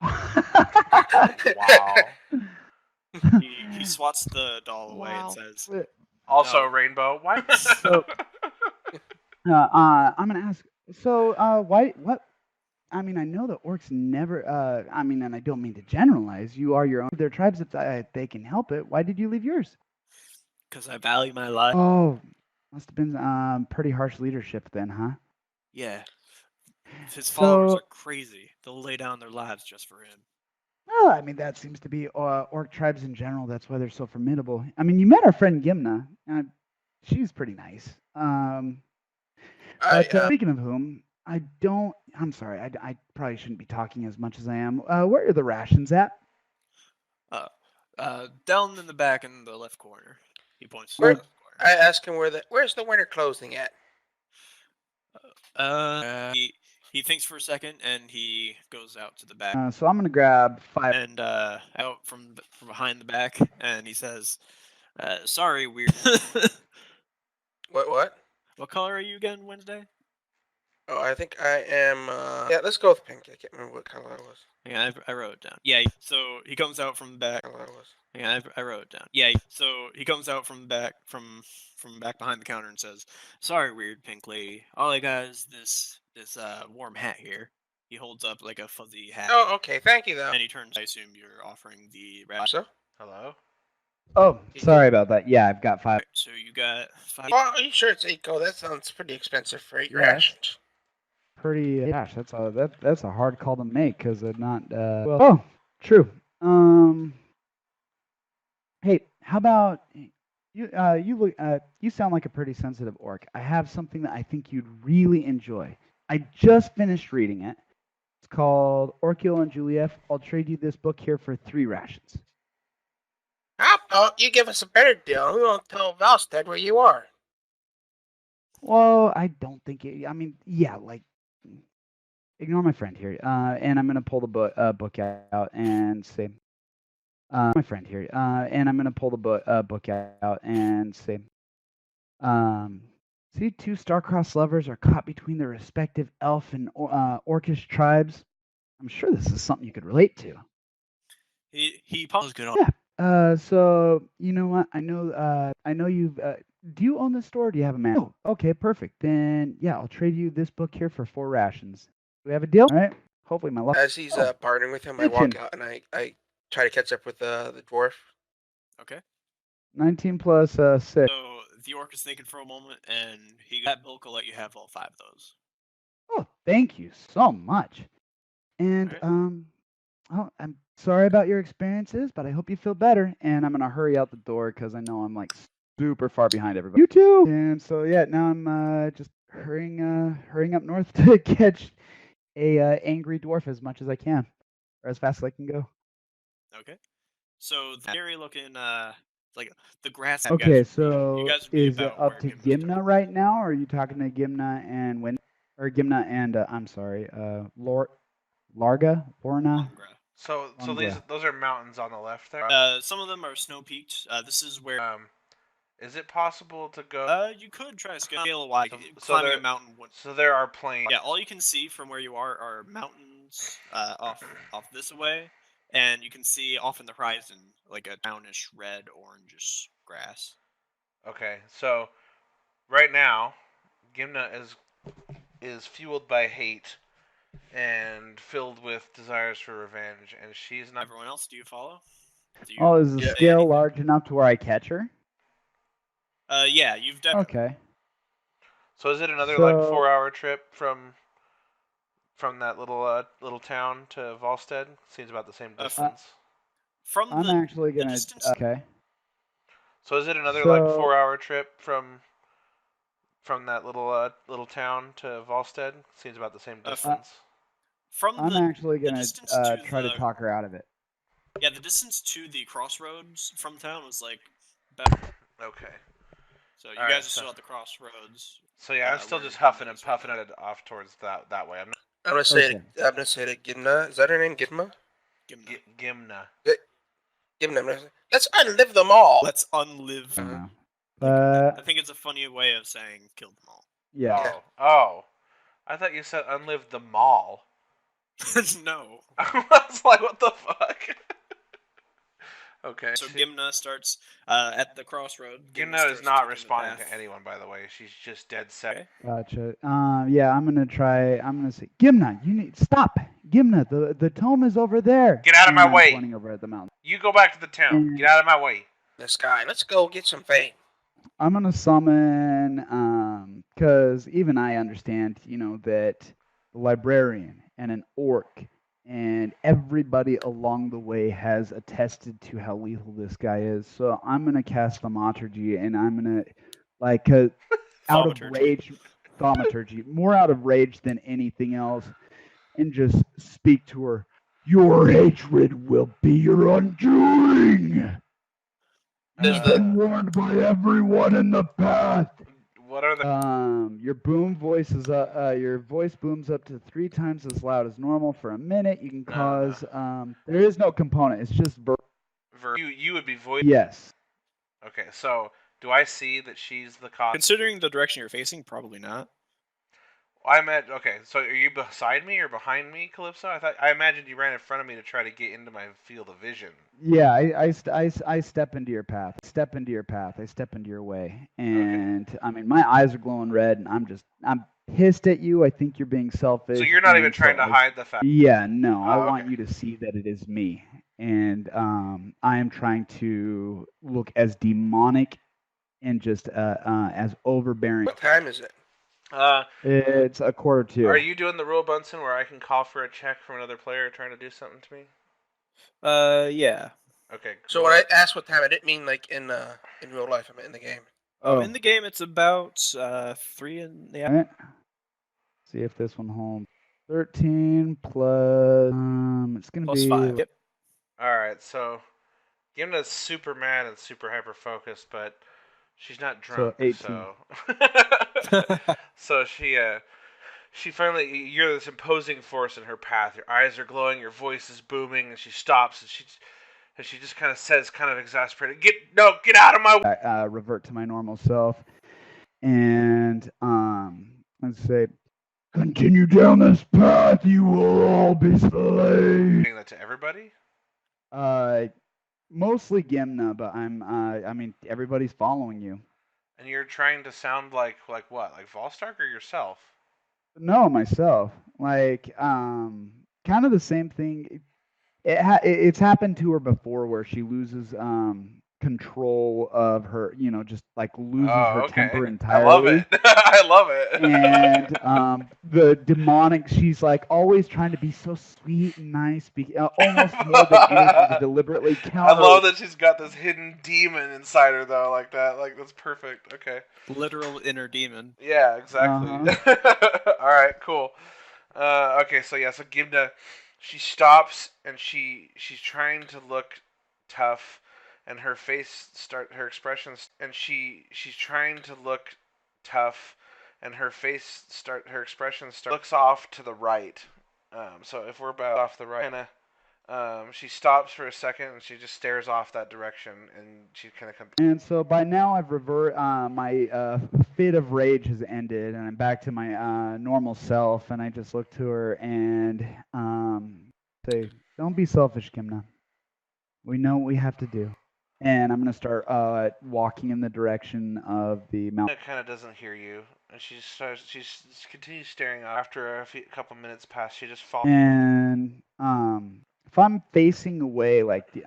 Wow. He swats the doll away Wow. and says, Also, No. Rainbow. Why? So, I'm gonna ask. So, why? What? I mean, I know the orcs never. I mean, and I don't mean to generalize. You are your own. Their tribes, if they can help it. Why did you leave yours? "Because I value my life." Oh, must have been pretty harsh leadership then, huh? Yeah. His followers So- are crazy. They'll lay down their lives just for him. Well, I mean, that seems to be orc tribes in general. That's why they're so formidable. I mean, you met our friend Gimna. She's pretty nice. But speaking of whom, I'm sorry. I probably shouldn't be talking as much as I am. Where are the rations at? Down in the back in the left corner. He points to Where- the left corner. I ask him where's the winter clothing at? He thinks for a second and he goes out to the back So I'm gonna grab 5. and out from behind the back and he says, "Sorry, weird." What? What color are you again, Wednesday? Oh, I think I am. Yeah, let's go with pink. I can't remember what color I was. Yeah, I wrote it down. Yeah, so he comes out from the back. Color I was. Yeah, I wrote it down. Yeah, so he comes out from back from back behind the counter and says, "Sorry, weird pink lady. All I got is this warm hat here." He holds up like a fuzzy hat. Oh, okay. Thank you, though. And he turns. I assume you're offering the ration. So? Hello. Oh, sorry about that. Yeah, I've got 5. So you got 5. Oh, are you sure it's 8 gold? That sounds pretty expensive for 8 Yes. rations. Pretty. Gosh, that's a hard call to make because they're not. Well, oh, true. Hey, how about you? You sound like a pretty sensitive orc. I have something that I think you'd really enjoy. I just finished reading it. It's called Orchil and Juliet. I'll trade you this book here for 3 rations. How about you give us a better deal? We won't tell Valstead where you are. Well, I don't think it. I mean, yeah, like, ignore my friend here. And I'm gonna pull the book out and say, my friend here. And I'm gonna pull the book out and say, see, 2 star-crossed lovers are caught between their respective elf and orcish tribes. I'm sure this is something you could relate to. He pauses good on. Yeah. So you know what? I know you've. Do you own this store? Or do you have a man? Oh, okay, perfect. Then yeah, I'll trade you this book here for 4 rations. Do we have a deal? All right. Hopefully my luck. As he's partnering with him, I walk out and I try to catch up with the dwarf. Okay. 19 plus 6. So the orc is thinking for a moment, and that Bilk will let you have all 5 of those. Oh, thank you so much. And Alright. oh, I'm sorry about your experiences, but I hope you feel better. And I'm gonna hurry out the door because I know I'm like super far behind everybody. You too. And so yeah, now I'm just hurrying up north to catch a angry dwarf as much as I can, or as fast as I can go. Okay. So the scary looking, like the grass. Okay, guys, so you guys would be is it about up where to Gimna's Gimna right now, or are you talking to Gimna and Gimna and I'm sorry, Lorna? Longra. So those are mountains on the left there. Some of them are snow peaked. This is where. Is it possible to go? You could try to scale a wide. So Climbing there- a mountain would. So there are plains. Yeah, all you can see from where you are mountains off this way, and you can see off in the horizon like a brownish red, orangish grass. Okay, so right now, Gimna is fueled by hate and filled with desires for revenge, and she's not. Everyone else, do you follow? Do you Oh, is the say scale anything? large enough to where I catch her? Yeah, you've definitely. Okay. So is it another So- like 4-hour trip from that little town to Volstead? Seems about the same distance. From I'm the actually gonna. distance. Okay. So is it another So- like 4-hour trip from that little town to Volstead? Seems about the same distance. From I'm the actually gonna distance to try to the- talk her out of it. yeah, the distance to the crossroads from town was like about. Okay. So you Alright, guys are so- still at the crossroads. So yeah, I'm still where just huffing Gimna and is right puffing now. it off towards that way. I'm not I'm gonna say Okay. it. I'm gonna say it. Gimna. Is that her name? Gimna. Gimna. Gimna. Gimna. I'm gonna say, let's unlive them all. Let's unlive. No. I But think it's a funny way of saying kill them all. yeah. Oh. I thought you said unlive the mall. No. I was like, what the fuck? Okay. So Gimna starts at the crossroad. Gimna starts is not taking the responding path. to anyone, by the way. She's just dead set. Okay. Gotcha. Yeah, I'm gonna say, Gimna, you need stop. Gimna, the tome is over there. Get out of And my I'm way. Pointing over at the mountain. You go back to the town. Mm. Get out of my way. This guy. Let's go get some fame. I'm gonna summon, because even I understand, that the librarian and an orc and everybody along the way has attested to how lethal this guy is. So I'm gonna cast thaumaturgy, and I'm gonna out of Thaumaturgy. rage, thaumaturgy, more out of rage than anything else, and just speak to her. Your hatred will be your undoing. Does You've the- been warned by everyone in the path. What are the Your your voice booms up to 3 times as loud as normal for a minute. You can No. cause there is no component. It's just you would be void? yes. Okay, so do I see that she's the cause? Considering the direction you're facing, probably not. Okay, so are you beside me or behind me, Calypso? I imagined you ran in front of me to try to get into my field of vision. Yeah, I step into your path. I step into your way. And I mean, my eyes are glowing red, and I'm pissed at you. I think you're being selfish. So you're not even and trying to I- hide the fact. Yeah, no. I Oh, want okay. you to see that it is me. And I am trying to look as demonic and just as overbearing. What time is it? It's 1:45. Are you doing the rule, Bunsen, where I can call for a check from another player trying to do something to me? Yeah. Okay. So when I asked what time, I didn't mean like in real life. I meant in the game. Oh, in the game, it's about 3 in the afternoon. Right. See if this one holds. 13 plus. It's gonna Plus be 5. Yep. All right, so Gimna's super mad and super hyper focused, but she's not drunk. 18. So she finally, you're this imposing force in her path. Your eyes are glowing, your voice is booming, and she stops and she just kind of says, kind of exasperated, get out of my way. revert to my normal self, and let's say, continue down this path, you will all be slain. Saying that to everybody. Mostly Gimna, but I mean, everybody's following you. And you're trying to sound like what? Like Volstark or yourself? No, myself. Like, kind of the same thing. It's happened to her before, where she loses control of her. Just like loses her temper entirely. I love it. I love it. And the demonic, she's like always trying to be so sweet and nice, almost more than anything to deliberately counter. I love that she's got this hidden demon inside her, though, like that. Like, that's perfect. Okay. Literal inner demon. Yeah, exactly. All right, cool. Okay, so Gimna, she stops and she's trying to look tough, and her expressions, and she's trying to look tough, and her expressions looks off to the right. So if we're about off the right, she stops for a second and she just stares off that direction, and she kind of comes. And so by now I've my fit of rage has ended, and I'm back to my normal self, and I just look to her and say, Don't be selfish, Gimna. We know what we have to do. And I'm gonna start walking in the direction of the mountain. It kind of doesn't hear you, and she continues staring. After a couple minutes pass, she just falls. And if I'm facing away, like the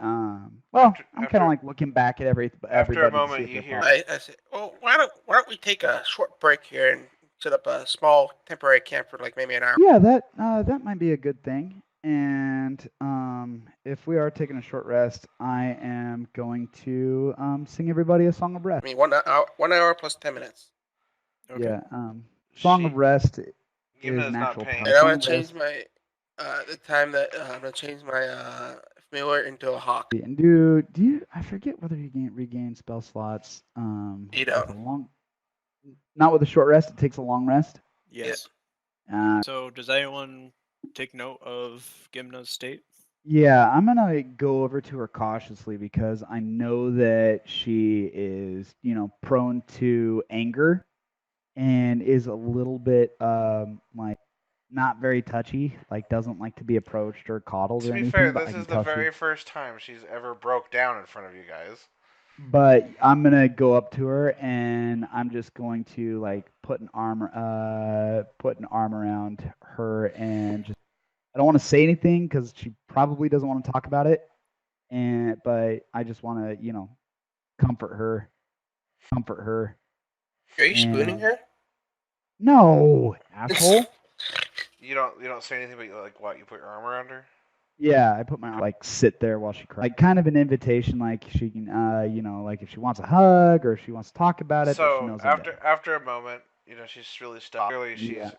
well, I'm kind of like looking back at everybody. After a to see moment, if you they're hear. following. I said, well, why don't we take a short break here and set up a small temporary camp for like maybe an hour? Yeah, that might be a good thing. And if we are taking a short rest, I am going to sing everybody a song of rest. I mean, 1 hour plus 10 minutes. Okay. Yeah, song of rest is Gimna's an not actual paying. time. And I'm Song gonna of change rest. my the time that I'm gonna change my familiar into a hawk. And do you? I forget whether you regain spell slots. You with don't. a long, not with a short rest. It takes a long rest. Yes. Uh, So does anyone take note of Gimna's state? Yeah, I'm gonna go over to her cautiously because I know that she is, prone to anger and is a little bit like not very touchy, like doesn't like to be approached or coddled To or be anything. fair, But I this can is the tell very first time she's ever broke down in front of you guys. But I'm gonna go up to her and I'm just going to like put an arm around her and just I don't want to say anything because she probably doesn't want to talk about it, but I just want to comfort her. Are you spooning her? No, asshole. You don't say anything, but you put your arm around her. Yeah, I put my arm, like sit there while she cries. Like kind of an invitation, like she can, like if she wants a hug or if she wants to talk about it. But she So knows I'm there. after a moment, she's really stopped.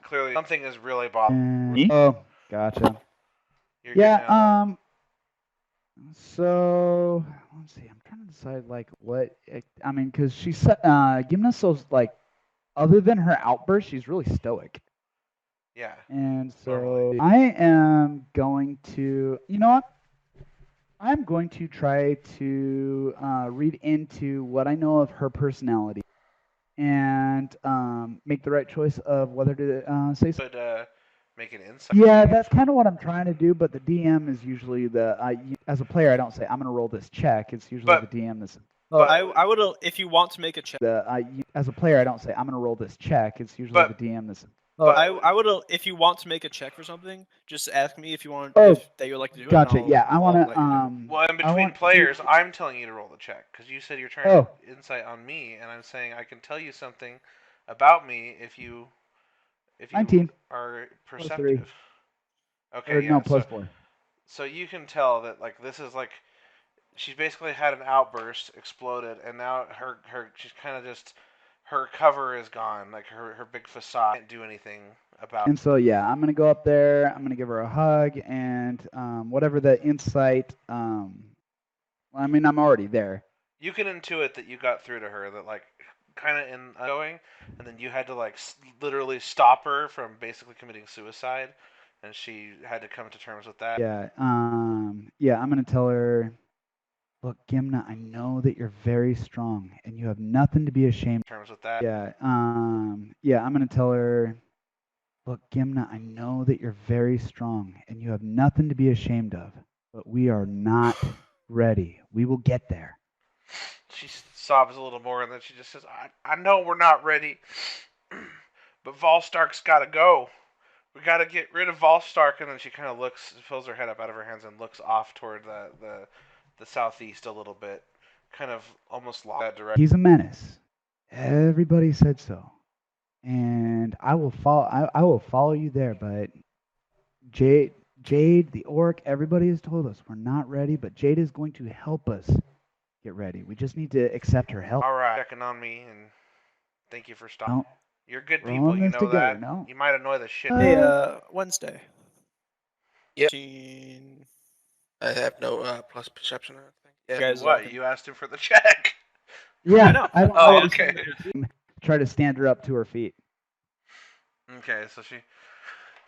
Clearly something is really bothering. Me? Oh, gotcha. You're good now. So let's see. I'm trying to decide like what I mean, because she's Gimna's so like, other than her outburst, she's really stoic. Yeah. And so Normally. I am going to, you know what? I'm going to try to read into what I know of her personality and make the right choice of whether to say something. Could make an insight. Yeah, that's kind of what I'm trying to do, but the DM is usually as a player, I don't say, I'm going to roll this check. It's usually the DM that's... I would, if you want to make a check. As a player, I don't say, I'm going to roll this check. It's usually the DM that's... I would, if you want to make a check for something, just ask me if you want that you would like to do Gotcha. it. Yeah, I want to... Well, in between players, I'm telling you to roll the check because you said you're trying to insight on me, and I'm saying I can tell you something about me if you 19. are perceptive. Plus 3. Okay, Or, yeah. No, plus 4. So you can tell that this is she's basically had an outburst, exploded, and now she's kind of just her cover is gone, like her big facade can't do anything about. And so yeah, I'm gonna go up there. I'm gonna give her a hug and whatever the insight. I mean, I'm already there. You can intuit that you got through to her, that kind of in going, and then you had to literally stop her from basically committing suicide, and she had to come to terms with that. Yeah. Yeah. I'm gonna tell her, look, Gimna, I know that you're very strong and you have nothing to be ashamed. Terms with that. Yeah. Yeah. I'm gonna tell her, look, Gimna, I know that you're very strong and you have nothing to be ashamed of, but we are not ready. We will get there. She sobs a little more, and then she just says, I know we're not ready, but Volstark's got to go. We got to get rid of Volstark. And then she kind of pulls her head up out of her hands and looks off toward the southeast a little bit, kind of almost lost that direction. He's a menace. Everybody said so. And I will follow you there, but Jade, the orc, everybody has told us we're not ready, but Jade is going to help us get ready. We just need to accept her help. All right, checking on me, and thank you for stopping. No, You're good we're people, on you this know together, that. no? You might annoy the shit. Hey, Wednesday. Yep. 15. I have no plus perception or anything. Yeah. You guys What? You asked him for the check. Yeah, I know. I don't Oh, know. okay. Try to stand her up to her feet. Okay, so she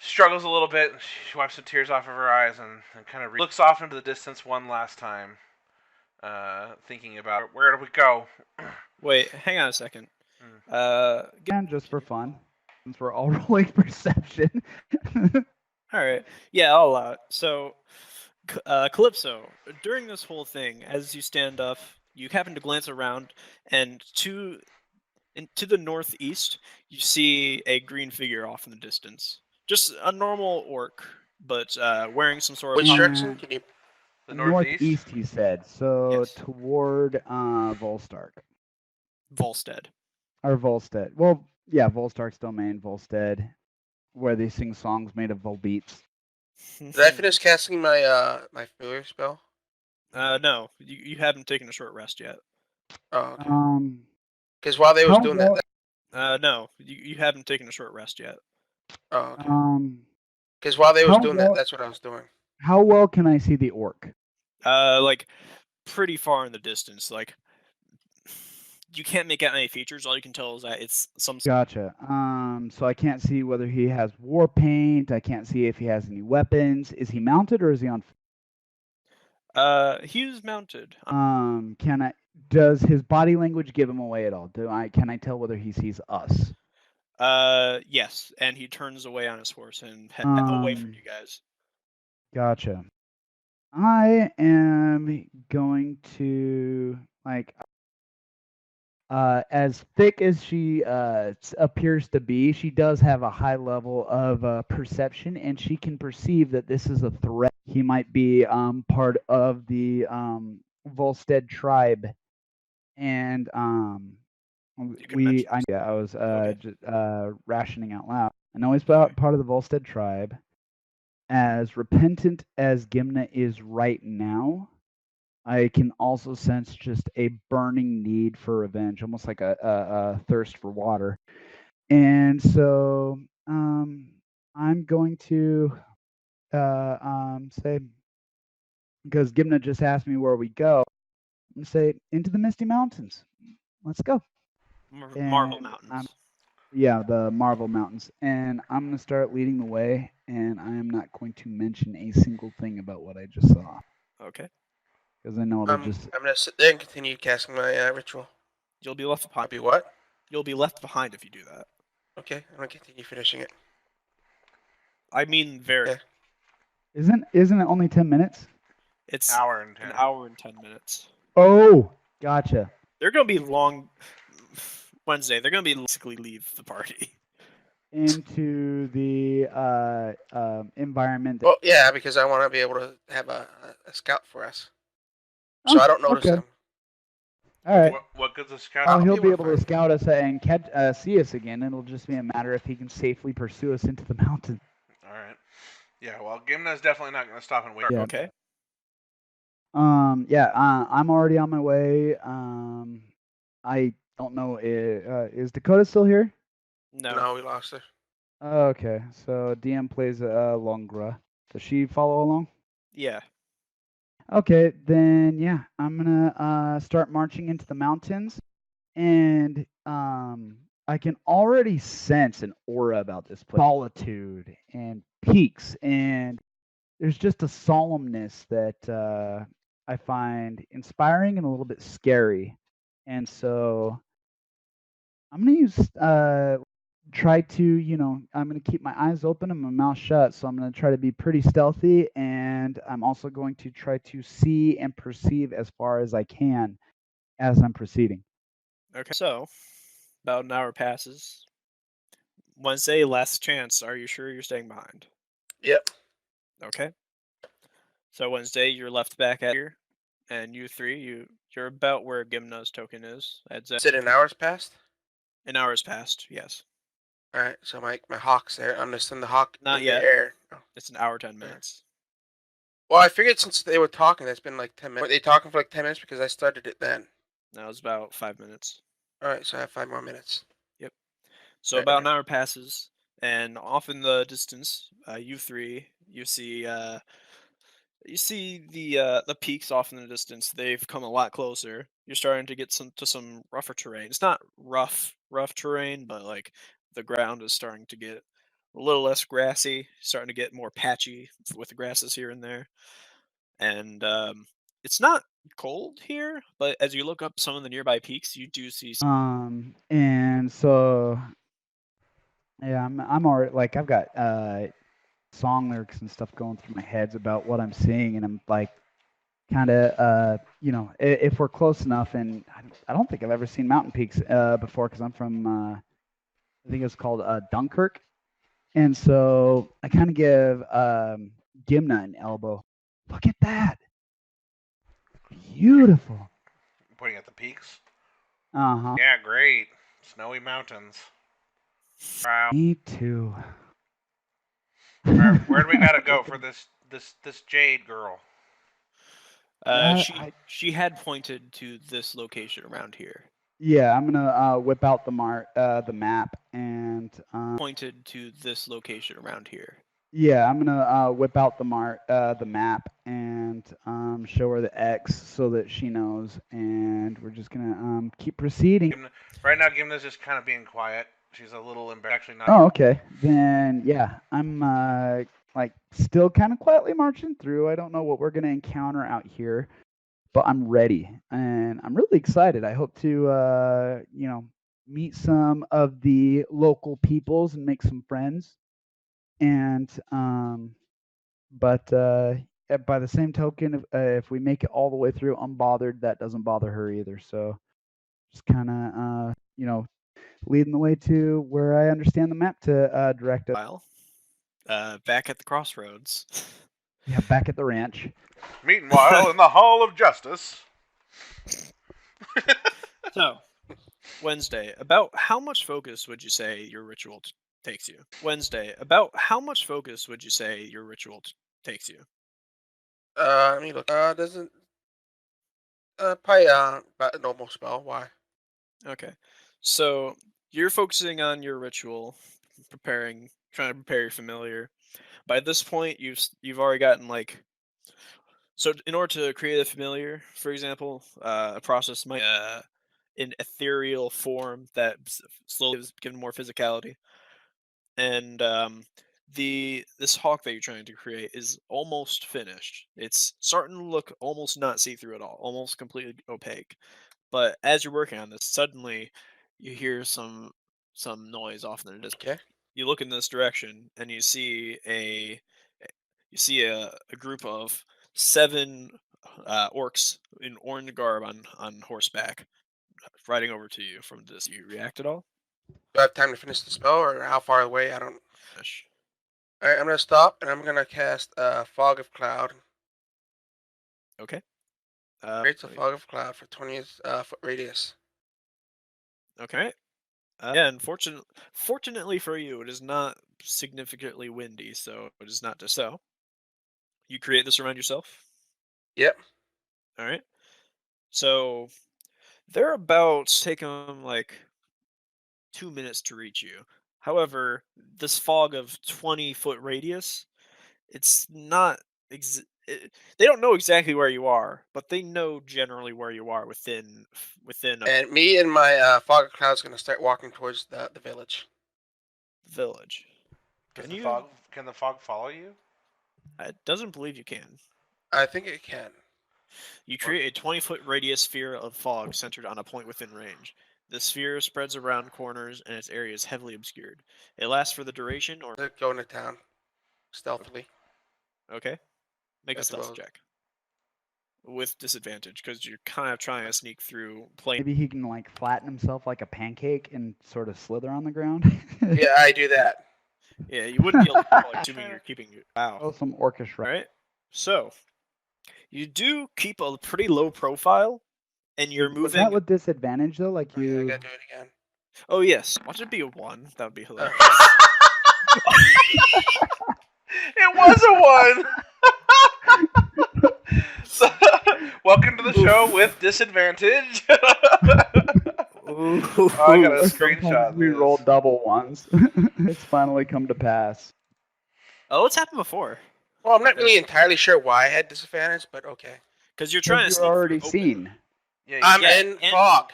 struggles a little bit. She wipes some tears off of her eyes and kind of looks off into the distance one last time, thinking about where do we go. Wait, hang on a second. Again, just for fun, since we're all rolling perception. All right. Yeah, I'll allow it. So, Calypso, during this whole thing, as you stand up, you happen to glance around, and to the northeast, you see a green figure off in the distance. Just a normal orc, but wearing some sort of Which Yeah. direction? Can you? The northeast. he said. So Yes. toward Volstark Volstead. or Volstead. Well, yeah, Volstark's domain, Volstead, where they sing songs made of Volbeats. Did I finish casting my my familiar spell? No, you haven't taken a short rest yet. Oh, okay. Because How while they was doing well, No, you haven't taken a short rest yet. oh, okay. Because how while they was doing well- that, that's what I was doing. how well can I see the orc? Like pretty far in the distance. Like you can't make out any features. All you can tell is that it's some. Gotcha. So I can't see whether he has war paint. I can't see if he has any weapons. Is he mounted or is he on? He's mounted. Can I? Does his body language give him away at all? Can I tell whether he sees us? Yes, and he turns away on his horse and away from you guys. Gotcha. I am going to as thick as she appears to be, she does have a high level of perception, and she can perceive that this is a threat. He might be part of the Volstead tribe, and can mention I was Okay. just rationing out loud. I know he's part of the Volstead tribe. As repentant as Gimna is right now, I can also sense just a burning need for revenge, almost like a thirst for water. And so I'm going to say, because Gimna just asked me where we go, I'm going to say, into the Misty Mountains. Let's go. Marvel And Mountains. Yeah, the Marvel Mountains. And I'm going to start leading the way, and I am not going to mention a single thing about what I just saw. Okay. Because I know it'll I'm just. gonna sit there and continue casting my ritual. You'll be left I'll behind. be what? You'll be left behind if you do that. Okay, I'm gonna continue finishing it. I mean, very. Yeah. Isn't it only 10 minutes? It's Hour and 10. an hour and 10 minutes. Oh, gotcha. They're gonna be long. Wednesday. They're gonna be basically leave the party. Into the environment. Well, yeah, because I want to be able to have a scout for us. So I don't notice okay. them. All right. What good's a scout? Oh, I'll he'll be be able able to to scout us and see us again. It'll just be a matter if he can safely pursue us into the mountain. All right. Yeah. Well, Gimna's definitely not going to stop and wait. Yeah. Okay. I'm already on my way. I don't know. Is Dakota still here? No. we lost her. Okay, so DM plays Longra. Does she follow along? Yeah. Okay, then yeah, I'm gonna start marching into the mountains, and I can already sense an aura about this place. Solitude and peaks, and there's just a solemnness that I find inspiring and a little bit scary, and so I'm gonna use try to, I'm going to keep my eyes open and my mouth shut. So I'm going to try to be pretty stealthy. And I'm also going to try to see and perceive as far as I can as I'm proceeding. Okay. So, about an hour passes. Wednesday, last chance. Are you sure you're staying behind? Yep. Okay. So Wednesday, you're left back at here, and you three, you're about where Gimna's token is. I'd say Is it an hour's passed? an hour's passed. Yes. All right, so my hawk's there. I'm gonna send the hawk Not in yet. the air. Oh. It's an hour 10 minutes. Well, I figured since they were talking, that's been like 10 minutes. Were they talking for like 10 minutes because I started it then? Now it's about 5 minutes. All right, so I have 5 more minutes. Yep. So Right, about right. an hour passes, and off in the distance, you three, you see the peaks off in the distance. They've come a lot closer. You're starting to get some rougher terrain. It's not rough terrain, but like the ground is starting to get a little less grassy, starting to get more patchy with the grasses here and there. And it's not cold here, but as you look up some of the nearby peaks, you do see And so yeah, I'm already I've got song lyrics and stuff going through my heads about what I'm seeing, and I'm like, kind of, if we're close enough, and I don't think I've ever seen Mountain Peaks before because I'm from, I think it's called Dunkirk, and so I kind of give Gimna an elbow. Look at that, beautiful. Pointing at the peaks. Uh-huh. Yeah, great. Snowy mountains. Wow. Me too. Alright, where do we gotta go for this Jade girl? She had pointed to this location around here. Yeah, I'm gonna whip out the map and Pointed to this location around here. yeah, I'm gonna whip out the map and show her the X so that she knows, and we're just gonna keep proceeding. Right now, Gimna's just kind of being quiet. She's a little embarrassed. Actually, not. Oh, okay. Then yeah, I'm like still kind of quietly marching through. I don't know what we're gonna encounter out here, but I'm ready and I'm really excited. I hope to meet some of the local peoples and make some friends. And but by the same token, if we make it all the way through unbothered, that doesn't bother her either. So just kind of leading the way to where I understand the map to direct us. While back at the crossroads. Yeah, back at the ranch. Meanwhile, in the Hall of Justice. So, Wednesday, about how much focus would you say your ritual takes you? Wednesday, about how much focus would you say your ritual takes you? Let me look. Doesn't. Probably about a normal spell. Why? Okay, so you're focusing on your ritual, trying to prepare your familiar. By this point, you've already gotten like. So in order to create a familiar, for example, a process might in ethereal form that slowly is given more physicality, and this hawk that you're trying to create is almost finished. It's starting to look almost not see through at all, almost completely opaque. But as you're working on this, suddenly you hear some noise off in the distance. Okay. You look in this direction and you see a group of 7 orcs in orange garb on horseback riding over to you from this. You react at all? Do I have time to finish the spell, or how far away? I don't. Finish. All right, I'm gonna stop and I'm gonna cast Fog of Cloud. Okay. Creates a fog of cloud for 20 foot radius. Okay. Yeah, and fortunately for you, it is not significantly windy, so it is not to sow. You create this around yourself? Yep. All right. So they're about take them like 2 minutes to reach you. However, this fog of 20-foot radius, it's not. They don't know exactly where you are, but they know generally where you are within. And me and my fog of cloud is gonna start walking towards the village. Village. Can the fog follow you? It doesn't believe you can. I think it can. You create a 20-foot radius sphere of fog centered on a point within range. The sphere spreads around corners and its area is heavily obscured. It lasts for the duration or... They're going to town stealthily. Okay. Make a As stealth well. check. With disadvantage, because you're kind of trying to sneak through plain... Maybe he can like flatten himself like a pancake and sort of slither on the ground. Yeah, I do that. Yeah, you wouldn't be able to tell, assuming you're keeping... Wow. Oh, some orchestra. Alright. So, you do keep a pretty low profile, and you're Was moving... that with disadvantage though? Like Oh, yeah, I you. gotta do it again. Oh, yes. Watch it be a 1. That would be hilarious. It was a 1! So, welcome to the show with disadvantage. Ooh. Oh, I got a Sometimes screenshot. we this. roll double ones. It's finally come to pass. Oh, it's happened before. Well, I'm not really entirely sure why I had disadvantage, but okay. Because you're trying to You're sneak already through seen. Yeah, you I'm Yeah, in and- fog.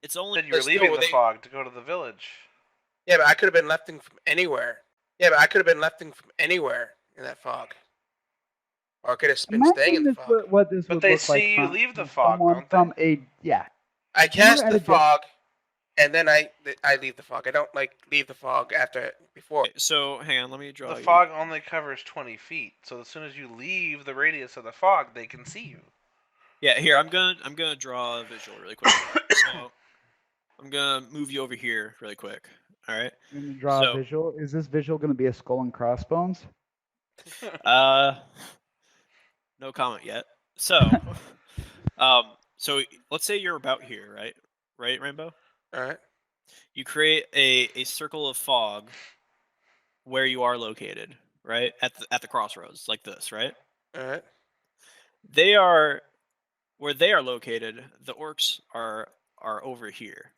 It's only... said you were But leaving still, the fog to go to the village. Yeah, but I could have been left from anywhere. Yeah, but I could have been left from anywhere in that fog. Or I could have been staying in the fog. What this But would they look like see you from leave the fog, someone don't they? from a yeah. I cast at the a distance- fog, and then I leave the fog. I don't leave the fog before. Okay, so hang on, let me draw The you. fog only covers 20 feet, so as soon as you leave the radius of the fog, they can see you. Yeah, here I'm gonna draw a visual really quick. So I'm gonna move you over here really quick. All right. You're gonna draw So- a visual. Is this visual gonna be a skull and crossbones? No comment yet. So, so let's say you're about here, right? Right, Rainbow. All right. You create a circle of fog where you are located, right at the crossroads, like this, right? All right. They are where they are located. The orcs are over here.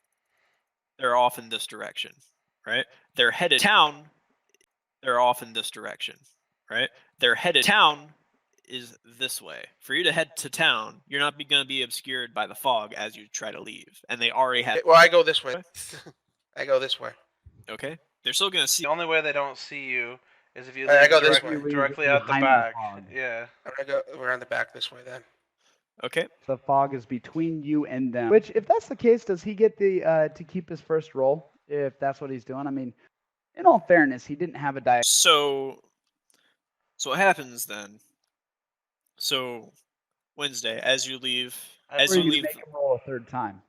They're off in this direction, right? They're headed town. They're off in this direction, right? They're headed town is this way. For you to head to town, you're not going to be obscured by the fog as you try to leave, and they already have. Well, I go this way. I go this way. Okay, they're still going to see. The only way they don't see you is if you I leave go this directly, way. directly out the Behind the back. fog. Yeah. I'm gonna go around the back this way then. Okay. The fog is between you and them. Which, if that's the case, does he get the to keep his first roll? If that's what he's doing, I mean, in all fairness, he didn't have a die. So what happens then? So Wednesday, as you leave, as Or you you leave, make him roll a third time.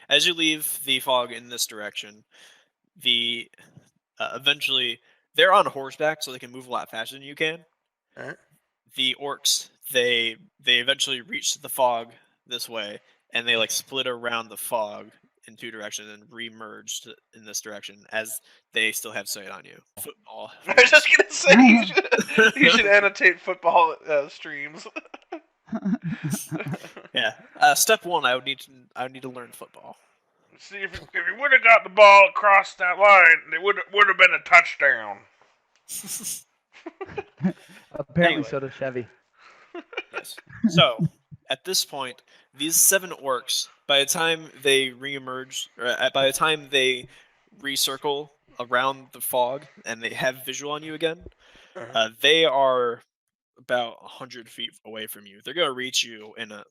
as you leave the fog in this direction, the eventually they're on horseback, so they can move a lot faster than you can. Alright. The orcs they eventually reach the fog this way, and they like split around the fog in two directions and re-merged in this direction as they still have sight on you. Football. I was just gonna say you should annotate football streams. Yeah. Step one, I would need to learn football. See if you would have got the ball across that line, it would have been a touchdown. Apparently, Anyway. so does Chevy. Yes. So, at this point, these 7 orcs, by the time they reemerge, or by the time they recircle around the fog and they have visual on you again, they are about 100 feet away from you. They're gonna reach you in a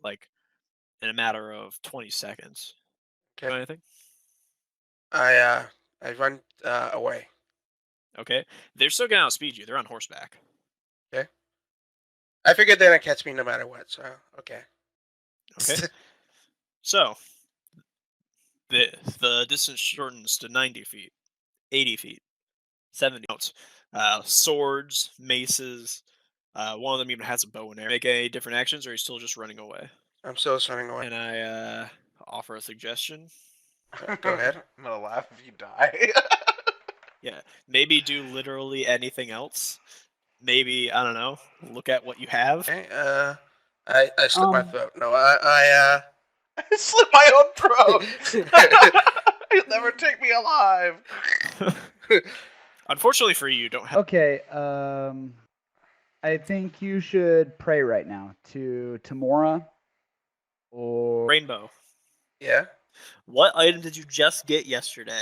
matter of 20 seconds. Okay. Do anything? I run away. Okay. They're still gonna outspeed you. They're on horseback. I figured they're gonna catch me no matter what. So okay. Okay. So the distance shortens to 90 feet, 80 feet, 70 notes. Swords, maces. One of them even has a bow and arrow. Make any different actions, or are you still just running away? I'm still running away. And I offer a suggestion. Go ahead. I'm gonna laugh if you die. Yeah, maybe do literally anything else. Maybe, I don't know, look at what you have. Okay. I slit my throat. No, I I slit my own throat. You'll never take me alive. Unfortunately for you, you don't have. Okay. I think you should pray right now to Tamora or Rainbow. Yeah. What item did you just get yesterday?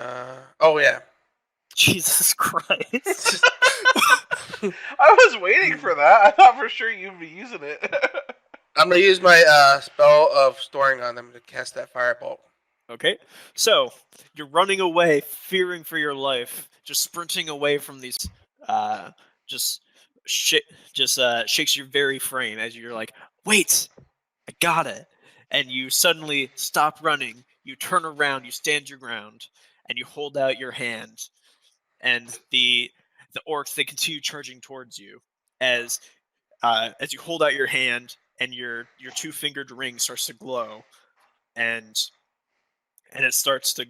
Oh yeah. Jesus Christ. I was waiting for that. I thought for sure you'd be using it. I'm gonna use my spell of storing on them to cast that firebolt. Okay, so you're running away, fearing for your life, just sprinting away from these. Shakes your very frame as you're like, wait, I got it, and you suddenly stop running. You turn around, you stand your ground, and you hold out your hand, and the orcs they continue charging towards you as you hold out your hand and your 2-fingered ring starts to glow, and it starts to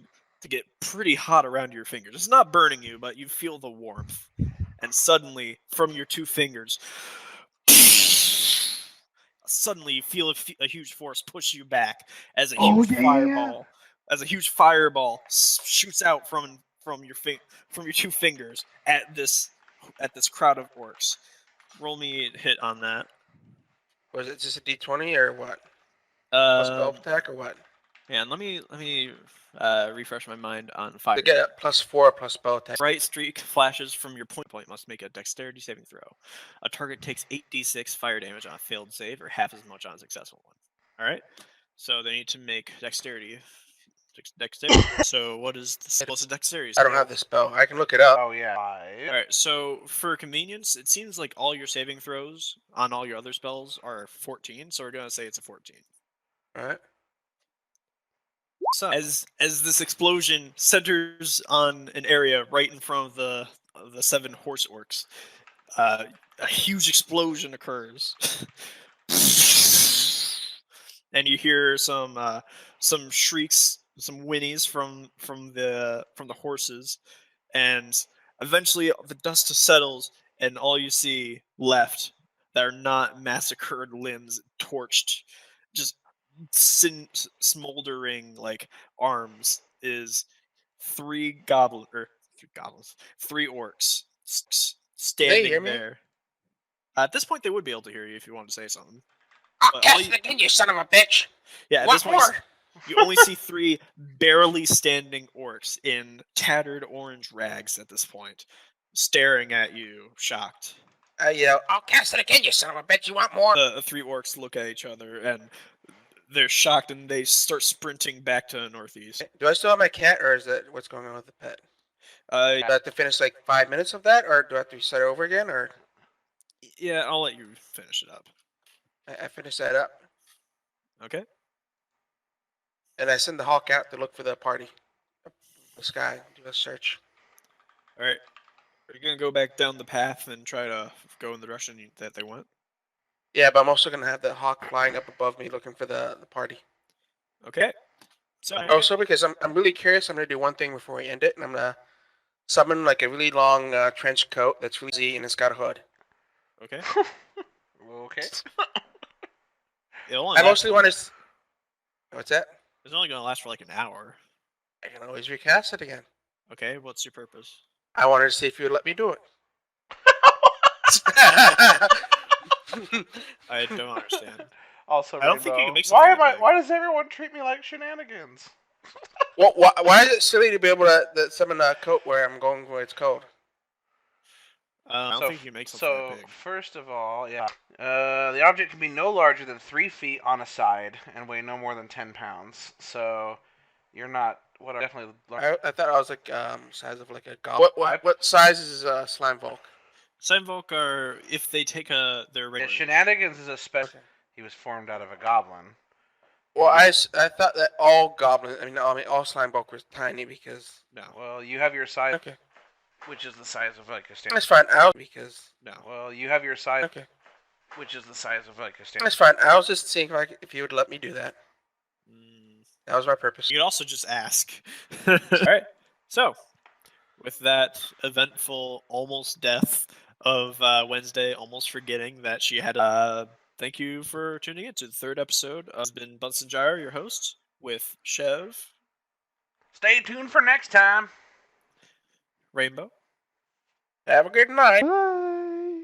get pretty hot around your fingers. It's not burning you, but you feel the warmth. And suddenly, from your 2 fingers, suddenly you feel a huge force push you back as a huge fireball. As a huge fireball shoots out from your 2 fingers at this crowd of orcs. Roll me a hit on that. Was it just a D20 or what? Plus spell attack or what? Yeah, and let me refresh my mind on fire. To get a +4 plus spell attack. Bright streak flashes from your point must make a dexterity saving throw. A target takes 8d6 fire damage on a failed save, or half as much on a successful one. All right. So they need to make dexterity Dexterity. So what is the what's the dexterity? I don't have the spell. I can look it up. Oh yeah. 5. All right. So for convenience, it seems like all your saving throws on all your other spells are 14. So we're gonna say it's a 14. All right. So as this explosion centers on an area right in front of the 7 horse orcs, a huge explosion occurs, and you hear some shrieks, some whinnies from the horses, and eventually the dust settles, and all you see left that are not massacred limbs, torched, just smoldering like arms, is 3 goblins, 3 orcs standing hear me? there. At this point, they would be able to hear you if you wanted to say something. I'll But all cast you- it again, you son of a bitch. Yeah, at What this point, more? you only see 3 barely standing orcs in tattered orange rags at this point, staring at you, shocked. I yell, I'll cast it again, you son of a bitch. You want more? The 3 orcs look at each other, and they're shocked, and they start sprinting back to the northeast. Do I still have my cat, or is that what's going on with the pet? Do I Uh, have to finish like 5 minutes of that, or do I have to start over again, or yeah, I'll let you finish it up. I finish that up? Okay. And I send the hawk out to look for the party. Up the sky, do a search. All right. Are you gonna go back down the path and try to go in the direction that they went? Yeah, but I'm also gonna have the hawk flying up above me looking for the party. Okay. So Also, because I'm really curious, I'm gonna do one thing before we end it, and I'm gonna summon like a really long trench coat that's really easy and it's got a hood. okay. Okay. It'll only I last mostly for- want to. What's that? It's only gonna last for like an hour. I can always recast it again. Okay. What's your purpose? I wanted to see if you would let me do it. I don't understand. Also, I don't think you Rainbow, can make something why am that I? big. Why does everyone treat me like shenanigans? Well, why is it silly to be able to summon a coat where I'm going where it's cold? I don't so, think you can make something so that big. first of all, yeah, the object can be no larger than 3 feet on a side and weigh no more than 10 pounds. So you're not. What are definitely large. I thought I was like size of like a goblin. What size is Slime Volk? Steinvolk are, if they take their Yeah, regular. shenanigans is a special. Okay. He was formed out of a goblin. Well, I thought that all goblins, I mean all Slime Volk was tiny because. No. Well, you have your size, Okay, which is the size of like a standard. that's fine. I was because. No. Well, you have your size, Okay, which is the size of like a standard. that's fine. I was just seeing if you would let me do that. Mm, That was my purpose. you could also just ask. All right. So, with that eventful almost death of Wednesday, almost forgetting that she had. Thank you for tuning in to the 3rd episode. It's been Bunsen Gyre, your host, with Chev, Stay tuned for next time. Rainbow, Have a good night. Bye.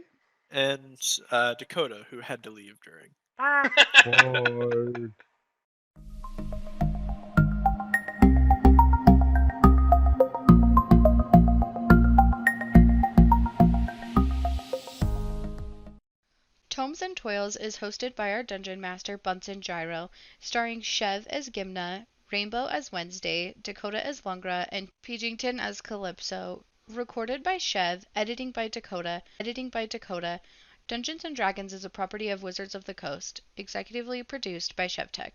and Dakota, who had to leave during. Bye. Tomes and Toils is hosted by our Dungeon Master Bunsen Gyro, starring Chev as Gimna, Rainbow as Wednesday, Dakota as Lungra, and Pidgington as Calypso. Recorded by Chev, editing by Dakota. Dungeons & Dragons is a property of Wizards of the Coast. Executively produced by Chevtech.